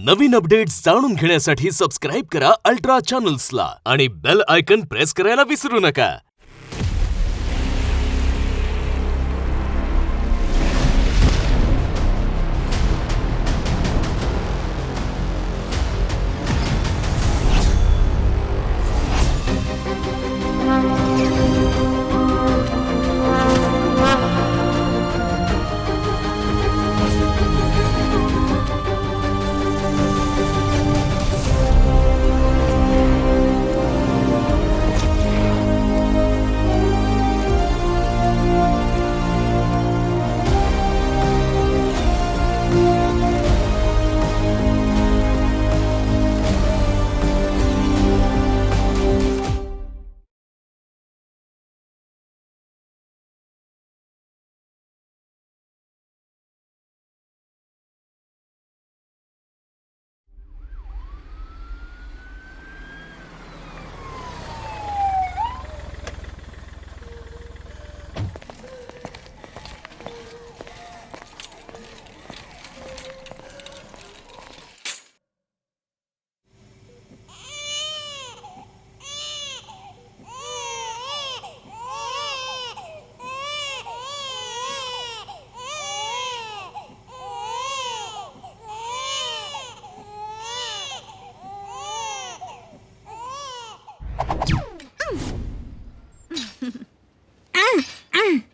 नवीन updates जाणून घेण्यासाठी subscribe करा अल्ट्रा चॅनल्सला आणि बेल आयकॉन प्रेस करायला विसरू नका.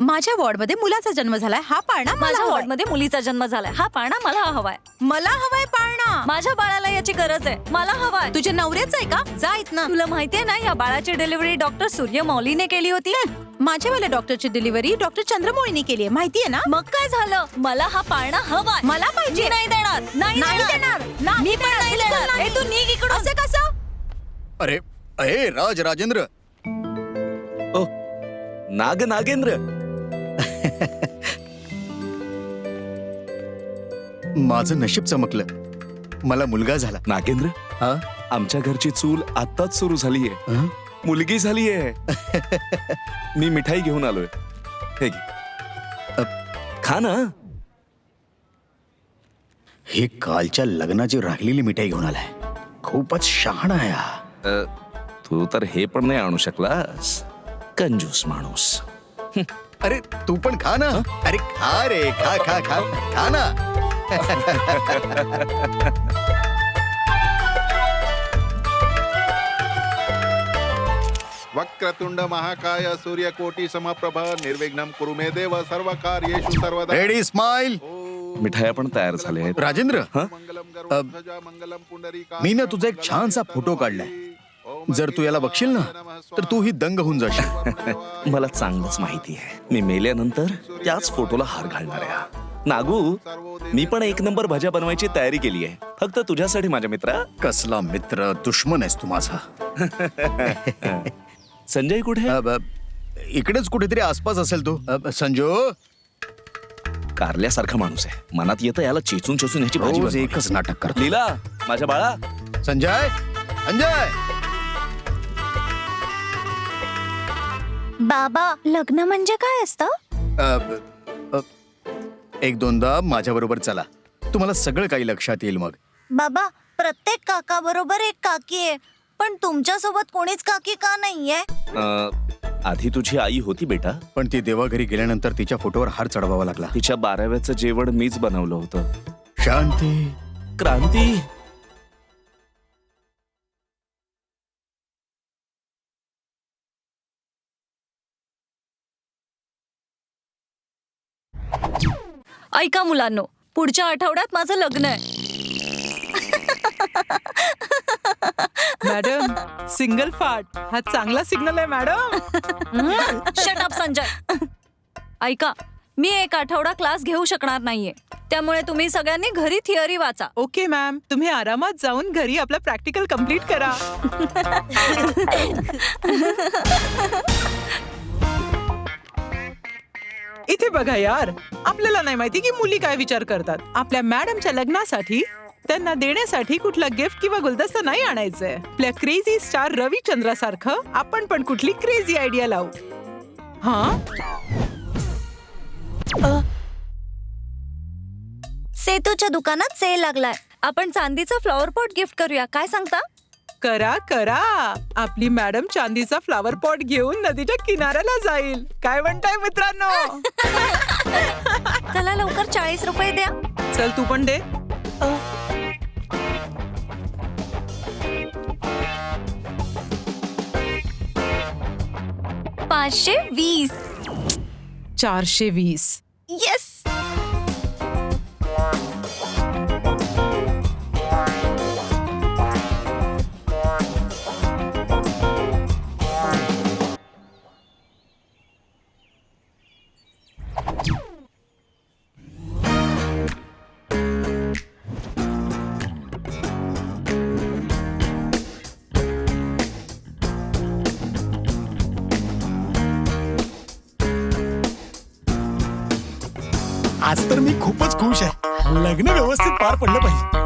माझ्या वॉर्डमध्ये मुलाचा जन्म झालाय, हा पाळणा माझ्या वॉर्डमध्ये मुलीचा जन्म झालाय, हा पाळणा मला हवाय. मला हवाय पाळणा. माझ्या बाळाला याची गरज आहे, मला हवाय. तुझ्या नवऱ्याचं आहे का? जा इथनं. तुला माहितीये ना या बाळाची डिलिव्हरी डॉक्टर सूर्यमौलीने केली होती. माझ्यावाल्या डॉक्टरची डिलिव्हरी डॉक्टर चंद्रमौळीने केली आहे, माहितीये ना? मग काय झालं? मला हा पाळणा हवाय. मला पाहिजे. मी नाही देणार. नाही देणार. मी पण नाही देणार. ए तू निघ इकडून. असं कसं? अरे अरे राजेंद्र. ओ नागेंद्र. माझं नशीब चमकलं, मला मुलगा झाला. नागेंद्र, हा? आमच्या घरची चूल आत्ताच सुरू झालीये. हं? मुलगी झालीये. मी मिठाई घेऊन आलोय. हे घे. खा ना. हे कालच्या लग्नाची राहिलेली मिठाई घेऊन आलाय. खूपच शहाणा आहे हा. तू तर हे पण नाही आणू शकलास. कंजूस माणूस. अरे तू पण खा ना. अरे खा रे, खा खा खा खा ना. वक्रतुंड महाकाय सूर्यकोटी समप्रभ निर्विघ्नं कुरु मे देव सर्व कार्येषु सर्वदा. Ready smile. मिठाया पण तयार झाल्या आहेत. राजेंद्र, मंगलम गरुडध्वजा मंगलम पुंडरीकाक्ष. मी ना तुझा एक छानसा फोटो काढलाय. जर तू याला बघशील ना तर तू ही दंग होऊन जाशील. मला चांगलंच माहिती आहे, मी मेल्यानंतर त्याच फोटोला हार घालणार आहे. नागू, मी पण एक नंबर भज्या बनवायची तयारी केली आहे, फक्त तुझ्यासाठी माझ्या मित्रा. कसला मित्र, दुश्मन आहेस तू माझा. संजय कुठे? इकडेच कुठेतरी आसपास असेल तो. संजो, कारल्यासारखा माणूस आहे, मनात येतं याला चेचून चेचून ह्याची भाजी रोज बनवावी. एकच नाटक करतो. लीला, माझ्या बाळा. संजय, संजय. बाबा, लग्न म्हणजे काय असतं? एक दोनदा माझ्या बरोबर चला, तुम्हाला सगळं काही लक्षात येईल. मग बाबा, प्रत्येक काका बरोबर एक काकी आहे, पण तुमच्या सोबत कोणीच काकी का नाहीये? आधी तुझी आई होती बेटा, पण ती देवाघरी गेल्यानंतर तिच्या फोटोवर हार चढवावा लागला. तिच्या 12व्याचं जेवण मीच बनवलं होतं. शांती. क्रांती. ऐका मुलांनो, पुढच्या आठवड्यात माझं लग्न आहे. मॅडम, सिंगल फाट हा चांगला सिग्नल आहे मॅडम. Shut up Sanjay. ऐका, मी एक आठवडा क्लास घेऊ शकणार नाहीये, त्यामुळे तुम्ही सगळ्यांनी घरी थिअरी वाचा. ओके मॅम, तुम्ही आरामात जाऊन घरी आपला प्रॅक्टिकल कम्प्लीट करा. इथे बघा यार, आपल्याला नाही माहिती की मुली काय विचार करतात. आपल्या मॅडमच्या लग्नासाठी त्यांना देण्यासाठी कुठला गिफ्ट किंवा गुलदस्ता नाही आणायचंय. आपल्या क्रेझी स्टार रविचंद्रासारखं आपण पण कुठली क्रेझी आयडिया लावू. हा, सेतूच्या दुकानात सेल लागलाय. आपण चांदीचा फ्लॉवर पॉट गिफ्ट करूया, काय सांगता? करा करा. आपली मॅडम चांदीचा फ्लावर पॉट घेऊन नदीच्या किनाऱ्याला जाईल. काय म्हणताय मित्रांनो? चला लवकर 40 रुपये द्या. चल तू पण दे. 520. 420. येस. आज तर मी खूपच खुश आहे. लग्न व्यवस्थित पार पडलं पाहिजे.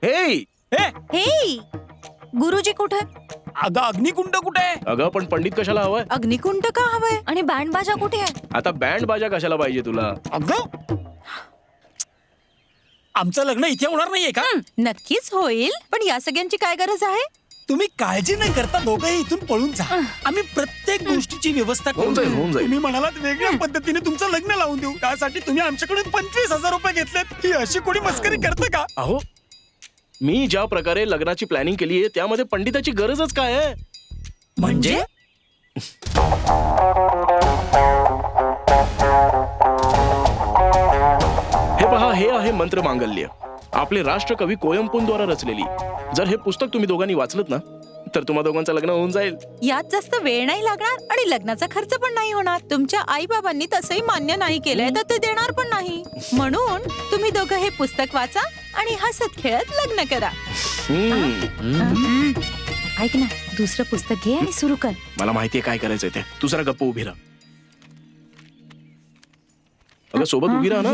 ए, हे गुरुजी कुठे? अगं अग्निकुंड कुठे आहे? अगं पण पंडित कशाला हवाय? अग्निकुंड का हवंय? आणि बँड बाजा कुठे आहे? आता बँड बाजा कशाला पाहिजे तुला? अगं आमचं लग्न इथे होणार नाहीये का? नक्कीच होईल, पण या सगळ्यांची काय गरज आहे? तुम्ही काळजी न करता दोघंही इथून पळून जा. आम्ही प्रत्येक गोष्टीची व्यवस्था होऊन जाईल, करू. होऊन जाईल. तुम्ही म्हणालात वेगळ्या पद्धतीने तुमचं लग्न लावून देऊ. त्यासाठी तुम्ही आमच्याकडून 25,000 रुपये घेतलेत. ही अशी कोणी मस्करी करतं का? अहो मी ज्या प्रकारे लग्नाची प्लॅनिंग केली आहे त्यामध्ये पंडिताची गरजच काय आहे? म्हणजे हे पहा, हे आहे मंत्र मांगल्य, आपले राष्ट्रकवी कोयंपूनद्वारा रचलेली. जर हे पुस्तक तुम्ही दोघांनी वाचलत ना तर तुम्हा दोघांचं लग्न होऊन जाईल. यात जास्त वेळ नाही लागणार आणि लग्नाचा खर्च पण नाही होणार. तुमच्या आई बाबांनी तसंही मान्य नाही केलंय तर ते देणार पण नाही. म्हणून तुम्ही दोघं हे पुस्तक वाचा आणि हसत खेळत लग्न करा. ऐक ना, दुसरं पुस्तक घे आणि सुरू कर. मला माहितीये काय करायचंय ते. तू जरा गप्प उभी राहा. अगं सोबत उभी राहा ना.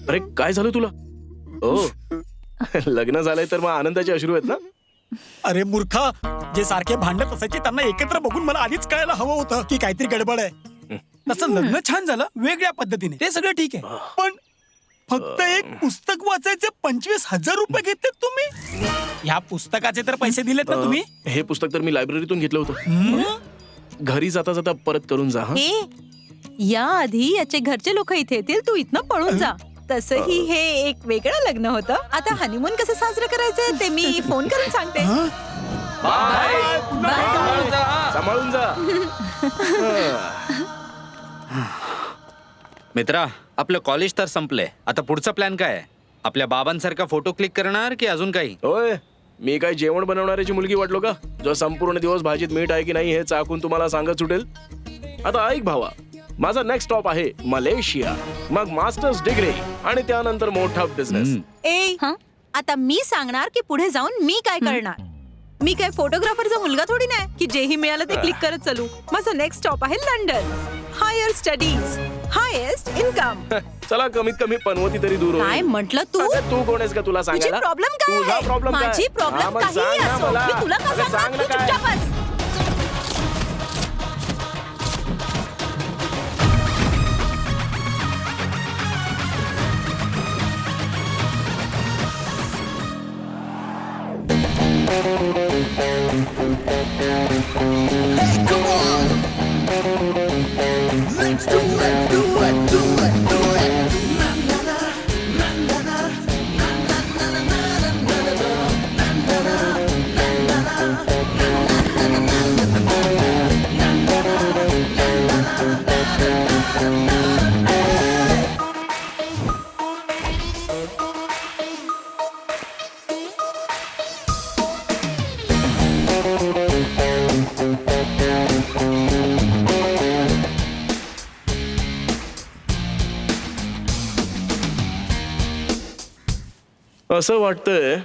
अरे काय झालं तुला? ओ लग्न झालंय तर मग आनंदाचे अश्रू आहेत ना? अरे मूर्खा, जे सारखे भांडत असायचे त्यांना एकत्र बघून मला आधीच कळायला हवं होतं की काहीतरी गडबड आहे. तसं लग्न छान झालं वेगळ्या पद्धतीने, ते सगळं ठीक आहे. पण फक्त एक पुस्तक वाचायचे 25,000 रुपये घेतले तुम्ही. ह्या पुस्तकाचे तर पैसे दिलेत ना तुम्ही? हे पुस्तक तर मी लायब्ररीतून घेतलं होतं. घरी जाता जाता परत करून जा. हा? या आधी याचे घरचे लोक इथे येतील, तू इथनं पळून जा. तसंही हे एक वेगळं लग्न होतं. आता हनीमून कसं साजरं करायचं ते मी फोन करून सांगते. सांभाळून जा. मित्रा, आपलं कॉलेज तर संपलंय. आता पुढचा प्लॅन काय आहे? आपल्या बाबांसारखा फोटो क्लिक करणार की अजून काही? होय, मी काय जेवण बनवणाऱ्याची मुलगी वाटलो का जो संपूर्ण दिवस भाजीत मीठ आहे की नाही हे चाकून तुम्हाला सांगत सुटेल? आता ऐक भावा, माझा नेक्स्ट स्टॉप आहे मलेशिया, मग मास्टर्स डिग्री आणि त्यानंतर मोठा बिझनेस. आता मी सांगणार की पुढे जाऊन मी काय करणार. मी काय फोटोग्राफरचा मुलगा थोडी नाही की जेही मिळालं ते क्लिक करत चालू. माझं नेक्स्ट स्टॉप आहे London. Higher studies, highest income. चला कमीत कमी पनवती तरी दूर होईल. काय म्हटलं तू? अगं, तू कोण आहेस का तुला तुझी सांगायला? प्रॉब्लेम काय तुझा आहे? प्रॉब्लेम काय? माझी हा, प्रॉब्लेम मग काही सांग ना असो, मला. मी तुला का अगं, सांगणार? सांग ना तू काय? चुपचाप बस. Let's do it! असं वाटतंय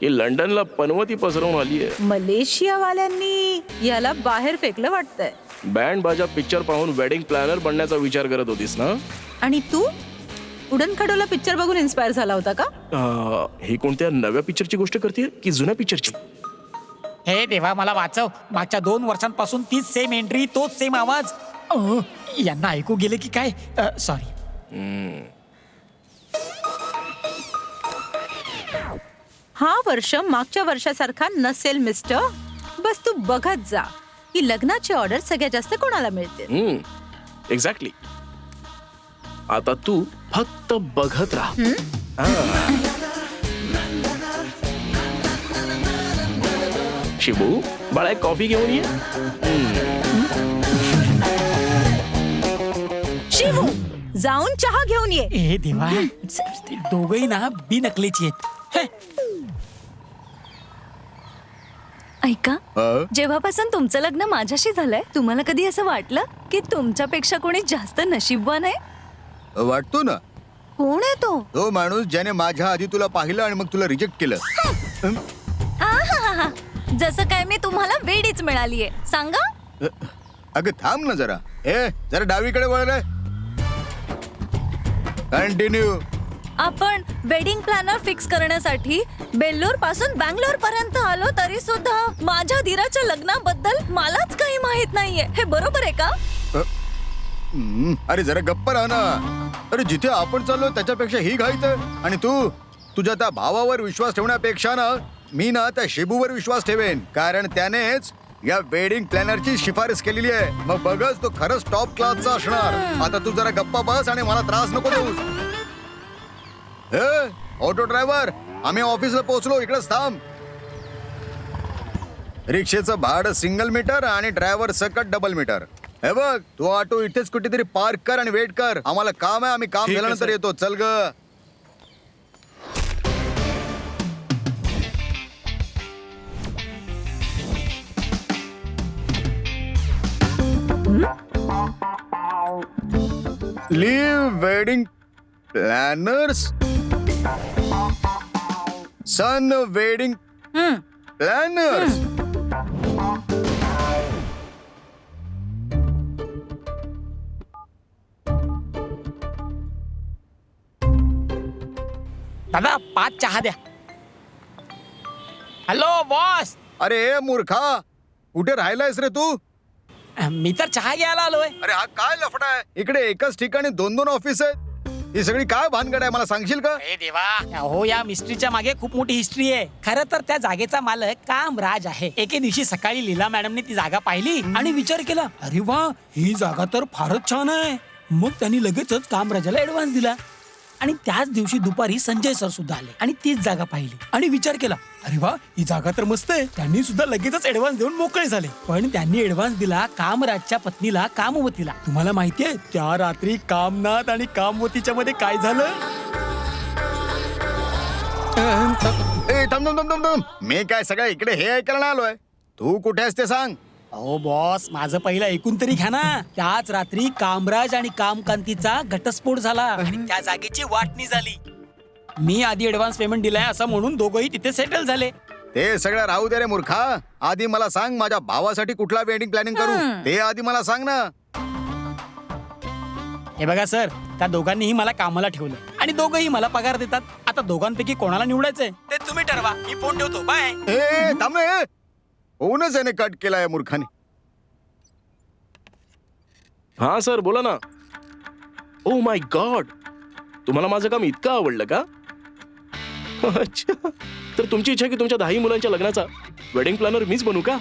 की लंडनला पनवती पसरवून आली आहे. मलेशियावाल्यांनी याला बाहेर फेकलं वाटतंय. बँड बाजा पिक्चर पाहून वेडिंग प्लॅनर बनण्याचा विचार करत होतीस ना? आणि तू उडन खडोला पिक्चर बघून इन्स्पायर झाला होता का? ही कोणत्या नव्या पिक्चरची गोष्ट करते की जुन्या पिक्चरची? हे देवा मला वाचव. मागच्या 2 वर्षांपासून तीच सेम एंट्री, तोच सेम आवाज. यांना ऐकू गेले की काय? सॉरी. हा वर्ष मागच्या वर्षासारखा नसेल मिस्टर. बस तू बघत जा की लग्नाची ऑर्डर सगळ्यात जास्त कोणाला मिळते. एक्झॅक्टली. आता तू फक्त बघत राहा. शिबू बाळा, एक कॉफी घेऊन ये. शिवू जाऊन चहा घेऊन ये. हे देवा, ते दोघही ना बिनकलेची आहेत. हे. ऐका, जेव्हापासून तुमचं लग्न माझ्याशी झालंय, तुम्हाला कधी असं वाटलं की तुमच्यापेक्षा कोणी जास्त नशीबवान आहे? वाटतो ना. कोण आहे तो माणूस ज्याने माझ्या आधी तुला पाहिलं आणि मग तुला रिजेक्ट केलं. आहाहाहा. जसं काय मी तुम्हाला वेडीच मिळालीये. सांगा. अगं थांब ना जरा. जरा डावीकडे वळ रे. कंटिन्यू. आपण वेडिंग प्लॅनर फिक्स करण्यासाठी बेल्लोर पासून बँगलोर पर्यंत आलो, तरी सुद्धा माझ्या धीराच्या लग्नाबद्दल मलाच काही माहित नाहीये. हे बरोबर आहे का? अरे जरा गप्प राहा ना. अरे जिथे आपण चाललो त्याच्यापेक्षा ही घाईत आहे. आणि तू तुझ्या त्या भावावर विश्वास ठेवण्यापेक्षा ना मी ना त्या शिबूवर विश्वास ठेवेन, कारण त्यानेच या वेडिंग प्लॅनरची शिफारस केलेली आहे. मग बघच तो खरंच टॉप क्लासचा असणार. आता तू जरा गप्पा बस आणि मला त्रास नको देऊ. ऑटो ड्रायव्हर, आम्ही ऑफिसला पोहोचलो, इकडेच थांब. रिक्षेचं भाडं सिंगल मीटर आणि ड्रायव्हर सकट डबल मीटर. हे बघ, तू ऑटो इथेच कुठेतरी पार्क कर आणि वेट कर. आम्हाला काम आहे, आम्ही काम ठीक आहे, झाल्यानंतर सर. येतो. चल ग. लिव्ह वेडिंग प्लॅनर्स, सन वेडिंग प्लॅनर्स. दादा 5 चहा द्या. Hello boss. अरे मूर्खा, कुठे राहिलायस रे तू? मी तर चहा घ्यायला आलोय. अरे हा काय लफडा आहे? इकडे एकाच ठिकाणी 2-2 ऑफिस आहेत. ही सगळी काय भानगड आहे, मला सांगशील का? हे देवा, हो या मिस्ट्रीच्या मागे खूप मोठी हिस्ट्री आहे. खरं तर त्या जागेचा मालक कामराज आहे. एके दिवशी सकाळी लीला मॅडमने ती जागा पाहिली आणि विचार केला, अरे वा, ही जागा तर फारच छान आहे. मग त्यांनी लगेचच कामराजाला ऍडव्हान्स दिला. आणि त्याच दिवशी दुपारी संजय सर सुद्धा आले आणि तीच जागा पाहिली आणि विचार केला, अरे वा, ही जागा तर मस्त आहे. त्यांनी सुद्धा लगेचच ऍडव्हान्स देऊन मोकळे झाले. पण त्यांनी ऍडव्हान्स दिला कामराजच्या पत्नीला, कामवतीला. तुम्हाला माहितीये त्या रात्री कामनाथ आणि कामवतीच्या मध्ये काय झालं? थांब. मी काय सगळं इकडे हे ऐकायला आलोय. तू कुठे आहेस ते सांग. अहो बॉस, माझं पहिलं ऐकून तरी घ्या ना. त्याच रात्री कामराज आणि कामकांतीचा घटस्फोट झाला आणि त्या जागेची वाटणी झाली. मी आधी ऍडव्हान्स पेमेंट दिलाय असं म्हणून दोघंही तिथे सेटल झाले. ते सगळं राहू दे रे मूर्खा. आधी मला सांग, माझ्या भावासाठी कुठला वेडिंग प्लॅनिंग करू ते आधी मला सांग ना. हे बघा सर, त्या दोघांनीही मला कामाला ठेवलं आणि दोघंही मला पगार देतात. आता दोघांपैकी कोणाला निवडायचंय ते तुम्ही ठरवा. मी फोन ठेवतो. बाय. थांब ना. होऊनच याने कट केलाय मूर्खाने. हा सर, बोला ना. ओ माय गॉड, तुम्हाला माझं काम इतकं आवडलं का? अच्छा, तर तुमची इच्छा की तुमच्या 10 मुलांच्या लग्नाचा वेडिंग प्लॅनर मीच बनू का?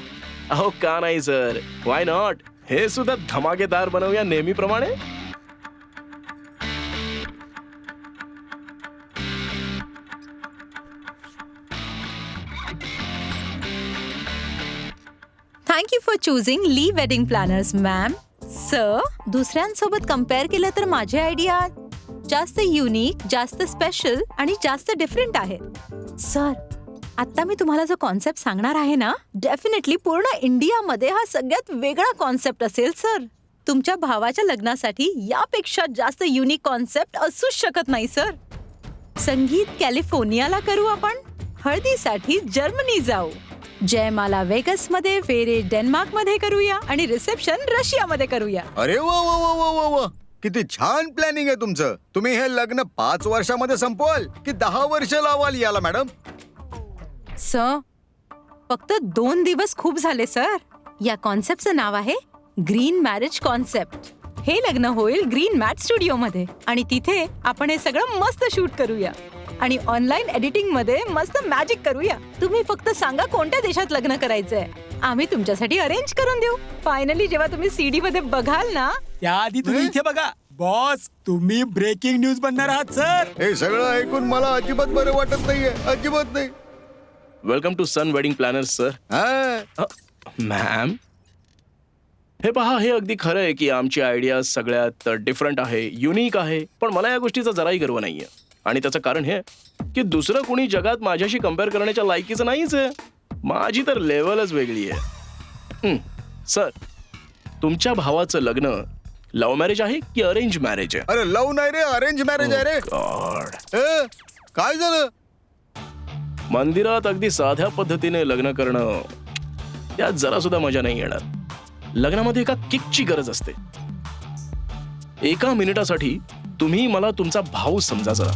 अहो का नाही सर, वाय नॉट. हे सुद्धा धमाकेदार बनवूया नेहमीप्रमाणे. Thank you for choosing Le Wedding Planners ma'am. Sir, दुसऱ्यांसोबत कम्पेअर केलं तर माझे आयडिया जास्त युनिक, जास्त स्पेशल आणि जास्त डिफरंट आहे. सर, आता मी तुम्हाला जो कॉन्सेप्ट सांगणार आहे ना, डेफिनेटली पूर्ण इंडियामध्ये हा सगळ्यात वेगळा कॉन्सेप्ट असेल सर. तुमच्या भावाच्या लग्नासाठी यापेक्षा जास्त युनिक कॉन्सेप्ट असूच शकत नाही सर. संगीत कॅलिफोर्नियाला करू आपण. हळदीसाठी जर्मनी जाऊ. जयमाला वेगस मध्ये, फेरे डेन्मार्क मध्ये करूया आणि रिसेप्शन रशियामध्ये करूया. अरे वा वा वा वा वा वा, किती छान प्लॅनिंग आहे तुमचं. तुम्ही हे लग्न 5 वर्षामध्ये संपवाल की 10 वर्ष लावाल याला मॅडम? सर, फक्त 2 दिवस खूप झाले सर. या कॉन्सेप्टचं नाव आहे ग्रीन मॅरेज कॉन्सेप्ट. हे लग्न होईल ग्रीन मॅट स्टुडिओ मध्ये आणि तिथे आपण हे सगळं मस्त शूट करूया आणि ऑनलाईन एडिटिंग मध्ये मस्त मॅजिक करूया. तुम्ही फक्त सांगा कोणत्या देशात लग्न करायचंय, आम्ही तुमच्यासाठी अरेंज करून देऊ. फायनली जेव्हा तुम्ही सीडी मध्ये बघाल ना, त्याआधी तुम्ही इथे बघा. बॉस, तुम्ही ब्रेकिंग न्यूज बनणार आहात सर. हे सगळं ऐकून मला अजिबात बरं वाटत नाहीये, अजिबात नाही. Welcome to Sun wedding planners sir. हा, मॅम, हे पहा, हे अगदी खरं आहे की आमची आयडिया सगळ्यात डिफरंट आहे, युनिक आहे. पण मला या गोष्टीचा जराही गर्व नाहीये आणि त्याचं कारण हे की दुसरं कोणी जगात माझ्याशी कम्पेअर करण्याच्या लायकीचं नाहीच आहे. माझी तर लेवलच वेगळी आहे. सर, तुमच्या भावाचं लग्न लव्ह मॅरेज आहे की अरेंज मॅरेज आहे? अरे लव्ह नाही रे, अरेंज मॅरेज आहे रे. गॉड, काय झालं? मंदिरात अगदी साध्या पद्धतीने लग्न करणं, त्यात जरा सुद्धा मजा नाही येणार. लग्नामध्ये एका किकची गरज असते. 1 मिनिटासाठी तुम्ही मला तुमचा भाऊ समजा जरा.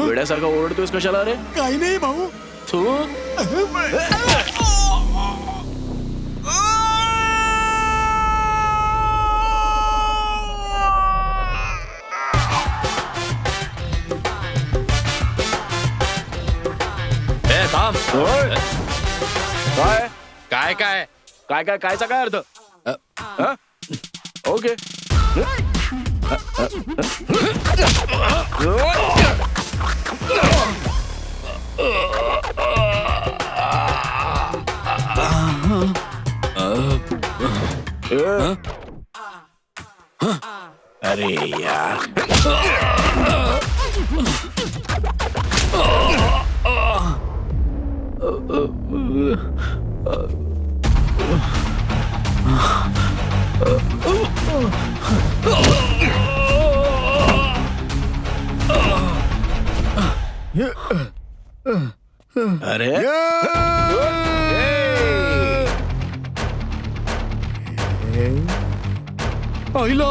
वेड्यासारखा ओरडतोयस कशाला रे? काही नाही भाऊ. तू थांब. काय काय काय काय काय कायचा काय अर्थ? हा? ओके. अरे यार, अरे पहिला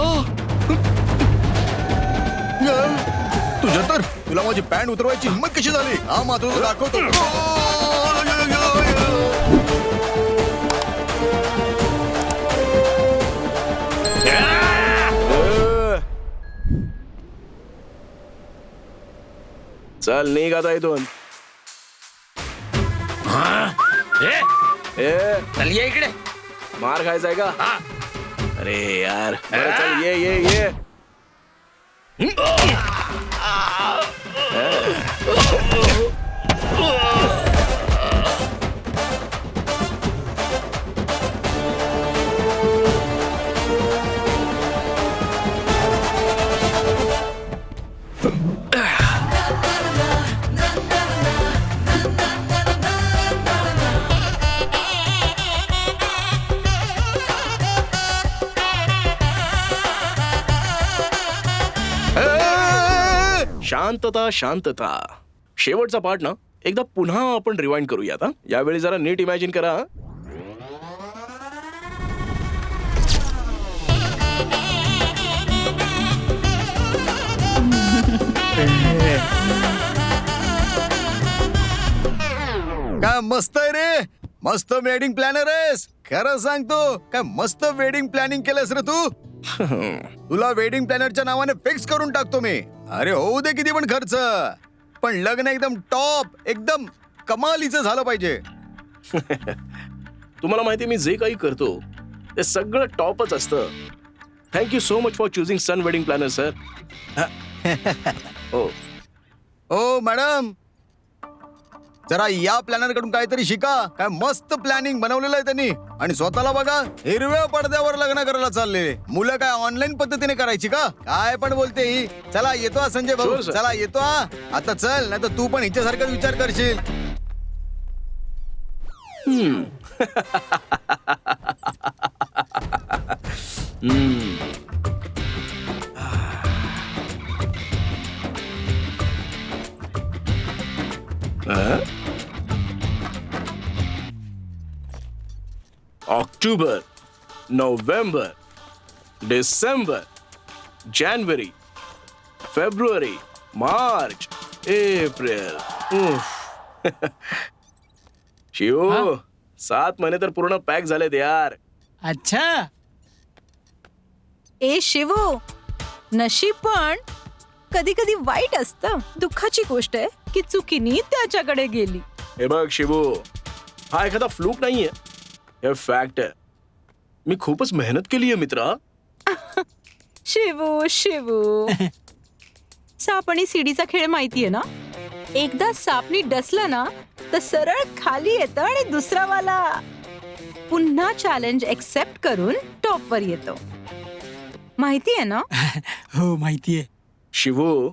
तुझ्या तर तुला माझी पॅन्ट उतरवायची हिंमत कशी झाली? हा मात्र दाखवतो. चल निघ आता इथून. चल ये इकडे. मार खायचा आहे का? अरे यार, बरं चल ये ये ये. शांतता शांतता. शेवटचा पार्ट ना एकदा पुन्हा आपण रिवाइंड करूयात हा. यावेळी जरा नीट इमॅजिन करा हा. काय मस्त आहे रे, मस्त वेडिंग प्लॅनर आहेस. खरं सांगतो, काय मस्त वेडिंग प्लॅनिंग केलंस रे तू. तुला वेडिंग प्लॅनरच्या नावाने फिक्स करून टाकतो मी. अरे होऊ दे किती पण खर्च, पण लग्न एकदम टॉप, एकदम कमालीचं झालं पाहिजे. तुम्हाला माहिती मी जे काही करतो ते सगळं टॉपच असतं. Thank you so much for choosing Sun wedding planner sir. हो ओ मॅडम, जरा या प्लॅनर कडून काहीतरी शिका. काय मस्त प्लॅनिंग बनवलेलं आहे त्यांनी. आणि स्वतःला बघा, हिरव्या पडद्यावर लग्न करायला चालले. मुलं काय ऑनलाईन पद्धतीने करायची का? काय पण बोलते ही. चला येतो हा संजय भाऊ, Sure, sir. चला येतो हा. आता चल, नाही तर तू पण हिच्यासारखाच विचार करशील. ऑक्टोबर, नोव्हेंबर, डिसेंबर, जानेवारी, फेब्रुवारी, मार्च, एप्रिल. उफ. शिव, 7 महिने तर पूर्ण पॅक झालेत यार. अच्छा. ए शिवू, नशीब पण कधी कधी वाईट असतं. दुःखाची गोष्ट आहे की चुकीनी त्याच्याकडे गेली. हे बघ शिवू, हा एखादा फ्लूक नाहीये, हे फॅक्ट आहे. मी खूपच मेहनत केली आहे मित्रा. शिवू शिवू, साप आणि सीडीचा खेळ माहितीये ना. एकदा सापनी डसला ना तर सरळ खाली येतं आणि दुसरा वाला पुन्हा चॅलेंज एक्सेप्ट करून टॉप वर येतो. माहितीये ना. हो माहितीये. शिवू,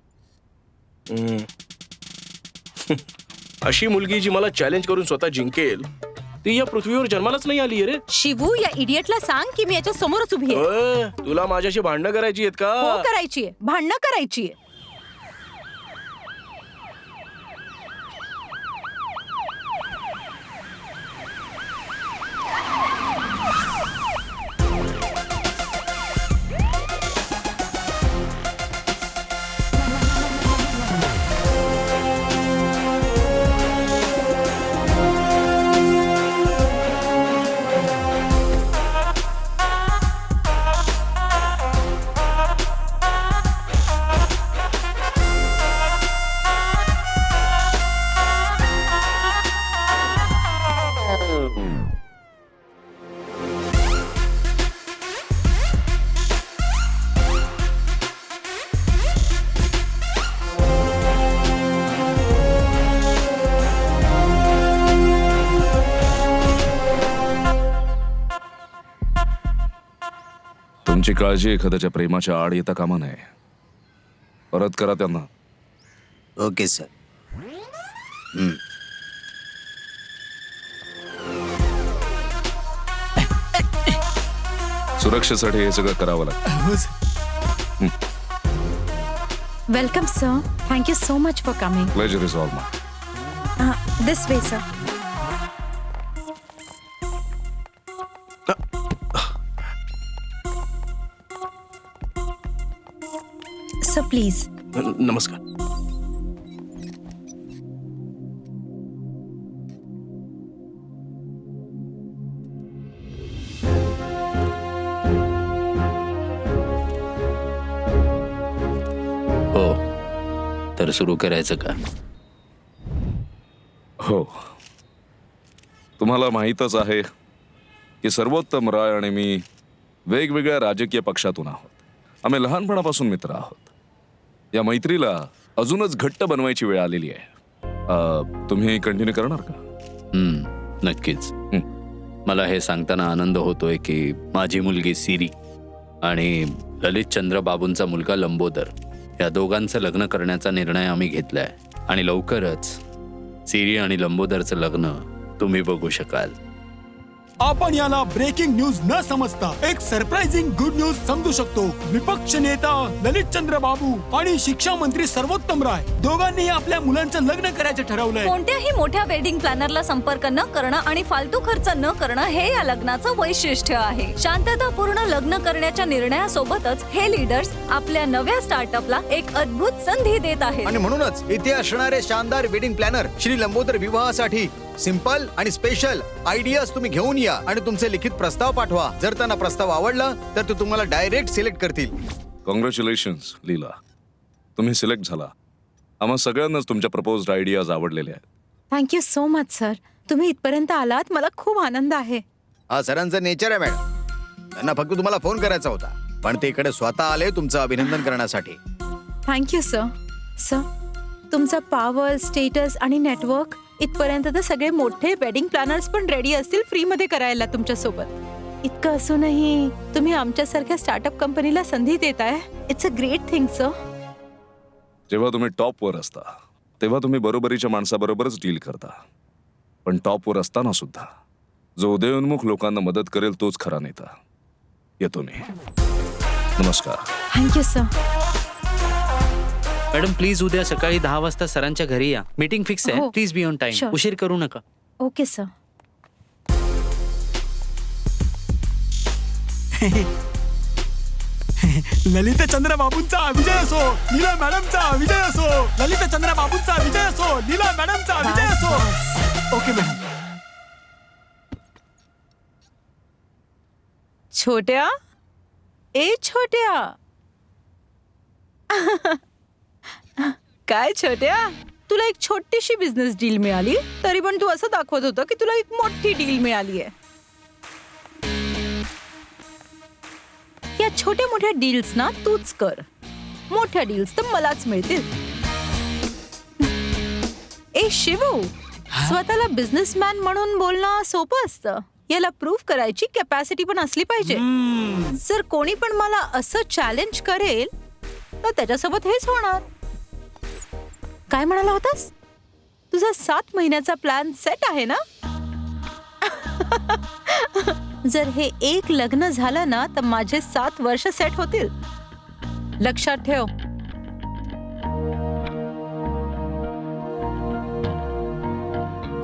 अशी मुलगी जी मला चॅलेंज करून स्वतः जिंकेल ती या पृथ्वीवर जन्मालाच नाही आली रे. शिवू, या इडियटला सांग की मी याच्या समोरच उभी आहे. तुला माझ्याशी भांडणं करायची आहेत हो, का? करायचीये, भांडणं करायचीये. तुमची काळजी एखाद्याच्या प्रेमाच्या आड येता कामा नये. परत करा त्यांना. Okay sir. सुरक्षेसाठी हे सगळं करावं लागतं. हो sir. Welcome sir. Thank you so much for coming. Pleasure is all my. This way sir. Sir please. नमस्कार. हो, तर सुरू करायचं का? हो, तुम्हाला माहीतच आहे की सर्वोत्तम राय आणि मी वेगवेगळ्या राजकीय पक्षातून आहोत. आम्ही लहानपणापासून मित्र आहोत. या मैत्रीला अजूनच घट्ट बनवायची वेळ आलेली आहे. तुम्ही कंटिन्यू करणार का? नक्कीच. मला हे सांगताना आनंद होतोय की माझी मुलगी सिरी आणि ललित चंद्र बाबूंचा मुलगा लंबोदर या दोघांचं लग्न करण्याचा निर्णय आम्ही घेतलाय. आणि लवकरच सिरी आणि लंबोदरचं लग्न तुम्ही बघू शकाल. आपण याला ब्रेकिंग न्यूज न समजता एक सरप्राइझिंग गुड न्यूज समजू शकतो. विपक्ष नेता ललितचंद्र बाबू आणि शिक्षा मंत्री सर्वोत्तम राय दोघांनी आपल्या मुलांचं लग्न करायचं ठरवलंय. कोणत्याही मोठ्या वेडिंग प्लॅनरला संपर्क न करणं आणि फालतू खर्च न करणं हे या लग्नाचं वैशिष्ट्य आहे. शांततापूर्ण लग्न करण्याच्या निर्णयासोबतच हे लीडर्स आपल्या नव्या स्टार्टअपला एक अद्भुत संधी देत आहेत. आणि म्हणूनच इथे असणारे शानदार वेडिंग प्लॅनर श्री लंबोदर विवाहासाठी सिंपल आणि स्पेशल आयडियाज तुम्ही घेऊन या आणि तुमचे लिखित प्रस्ताव पाठवा. जर त्यांना प्रस्ताव आवडला तर ते तुम्हाला डायरेक्ट सिलेक्ट करतील. कॉंग्रॅच्युलेशन्स लीला, तुम्ही सिलेक्ट झाला. आम्हा सगळ्यांनाच तुमच्या प्रपोज्ड आयडियाज आवडलेल्या आहेत. Thank you so much sir. तुम्ही इथपर्यंत आलात, मला खूप आनंद आहे. हा सरांचं नेचर आहे मॅडम. त्यांना फक्त तुम्हाला फोन करायचा होता, पण ते इकडे स्वतः आले तुमचं अभिनंदन करण्यासाठी. Thank you sir. सर, तुमचा पॉवर, स्टेटस आणि नेटवर्क इथपर्यंत तर सगळे मोठे वेडिंग प्लॅनर्स पण रेडी असतील फ्री मध्ये करायला तुमच्यासोबत. इतकं असूनही तुम्ही आमच्यासारख्या स्टार्टअप कंपनीला संधी देताय. It's a great thing sir. जेव्हा तुम्ही टॉपवर असता तेव्हा तुम्ही बरोबरीच्या माणसाबरोबरच डील करता, पण टॉपवर असताना सुद्धा जो उदयोन्मुख लोकांना मदत करेल तोच खरा नेता. येतो मी. नमस्कार. Thank you sir. मॅडम प्लीज उद्या सकाळी 10 वाजता सरांच्या घरी या. मीटिंग फिक्स आहे. हो. Please be on time. Sure. उशीर करू नका. Okay sir. ललितचंद्र बाबूंचा विजय असो, लीला मॅडमचा विजय असो. ललितचंद्र बाबूंचा विजय असो, लीला मॅडमचा विजय असो. Okay madam. छोट्या, ए छोट्या. काय छोट्या, तुला एक छोटीशी बिझनेस डील मिळाली तरी पण तू असं दाखवत होतं की तुला एक मोठी डील मिळाली आहे. या छोट्या मोठ्या डील्स ना तूच कर, मोठ्या डील्स तर मलाच मिळतील. ए शिवू, स्वतःला बिझनेसमॅन म्हणून बोलणं सोपं असतं. याला प्रूव्ह करायची कॅपॅसिटी पण असली पाहिजे. जर कोणी पण मला असं चॅलेंज करेल तर त्याच्यासोबत हेच होणार. काय म्हणाला होतास? तुझा 7 महिन्याचा प्लॅन सेट आहे ना? जर हे एक लग्न झालं ना तर माझे 7 वर्ष सेट होतील. लक्षात ठेव.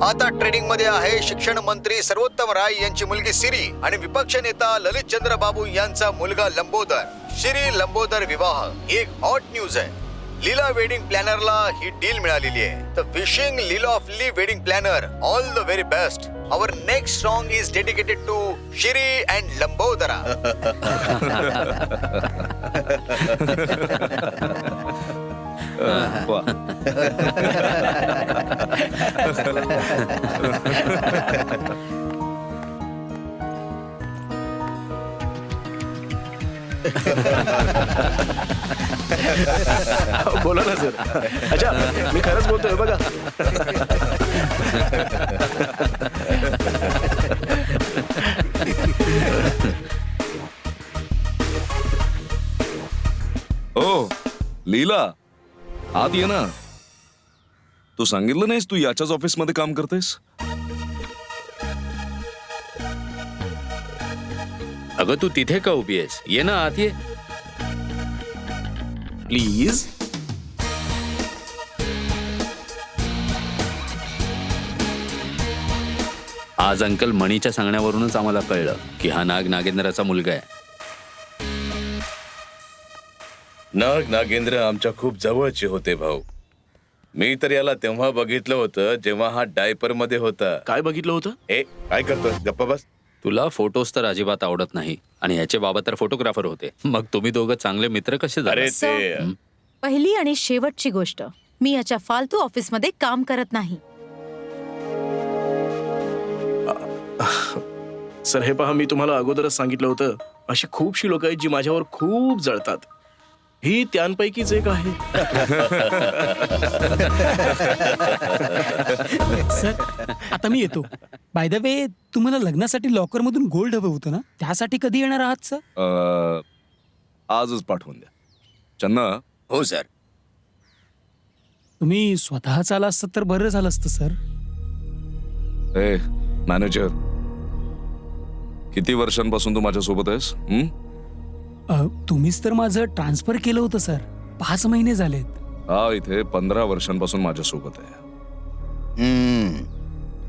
आता ट्रेडिंग मध्ये आहे शिक्षण मंत्री सर्वोत्तम राय यांची मुलगी सिरी आणि विपक्ष नेता ललितचंद्र बाबू यांचा मुलगा लंबोदर. श्री लंबोदर विवाह ही एक हॉट न्यूज आहे. लीला वेडिंग प्लॅनरला ही डील मिळालेली आहे. तर wishing Leela of Lee wedding planner all the very best. Our next song is dedicated to Shri and Lambodara. वा. बोला ना सर. अच्छा, मी खरंच बोलतोय बघा. ओ लीला, आत ये ना. तू सांगितलं नाहीस तू याच्याच ऑफिसमध्ये काम करतेस? अगं तू तिथे का उभी आहेस? ये ना आत ये. प्लीज. आज अंकल मणीच्या सांगण्यावरूनच आम्हाला कळलं की हा नाग नागेंद्राचा मुलगा आहे. नाग नागेंद्र आमच्या खूप जवळचे होते भाऊ. मी तर याला तेव्हा बघितलं होतं जेव्हा हा डायपर मध्ये होता. काय बघितलं होतं? ए काय करतोय? गप्पा बस. तुला फोटोज तर अजिबात आवडत नाही आणि ह्याचे बाबा तर फोटोग्राफर होते. मग तुम्ही दोघं चांगले मित्र कसे झाले? अरे ते पहिली आणि शेवटची गोष्ट, मी याच्या फालतू ऑफिसमध्ये काम करत नाही. सर हे पहा, मी तुम्हाला अगोदरच सांगितलं होतं, अशी खूपशी लोक आहेत जी माझ्यावर खूप जळतात. ही त्यांपैकीच एक आहे. सर आता मी येतो. बाय द वे, तुम्हाला लग्नासाठी लॉकर मधून गोल्ड हवं होतं ना, त्यासाठी कधी येणार आहात सर? आजच पाठवून द्या. चन्ना. हो सर. तुम्ही स्वतःच आला असतं तर बरं झालं असतं सर. ए मॅनेजर, किती वर्षांपासून तू माझ्यासोबत आहेस? तुम्हीच तर माझं ट्रान्सफर केलं होतं सर. 5 महिने झालेत. हा इथे 15 वर्षांपासून माझ्यासोबत आहे.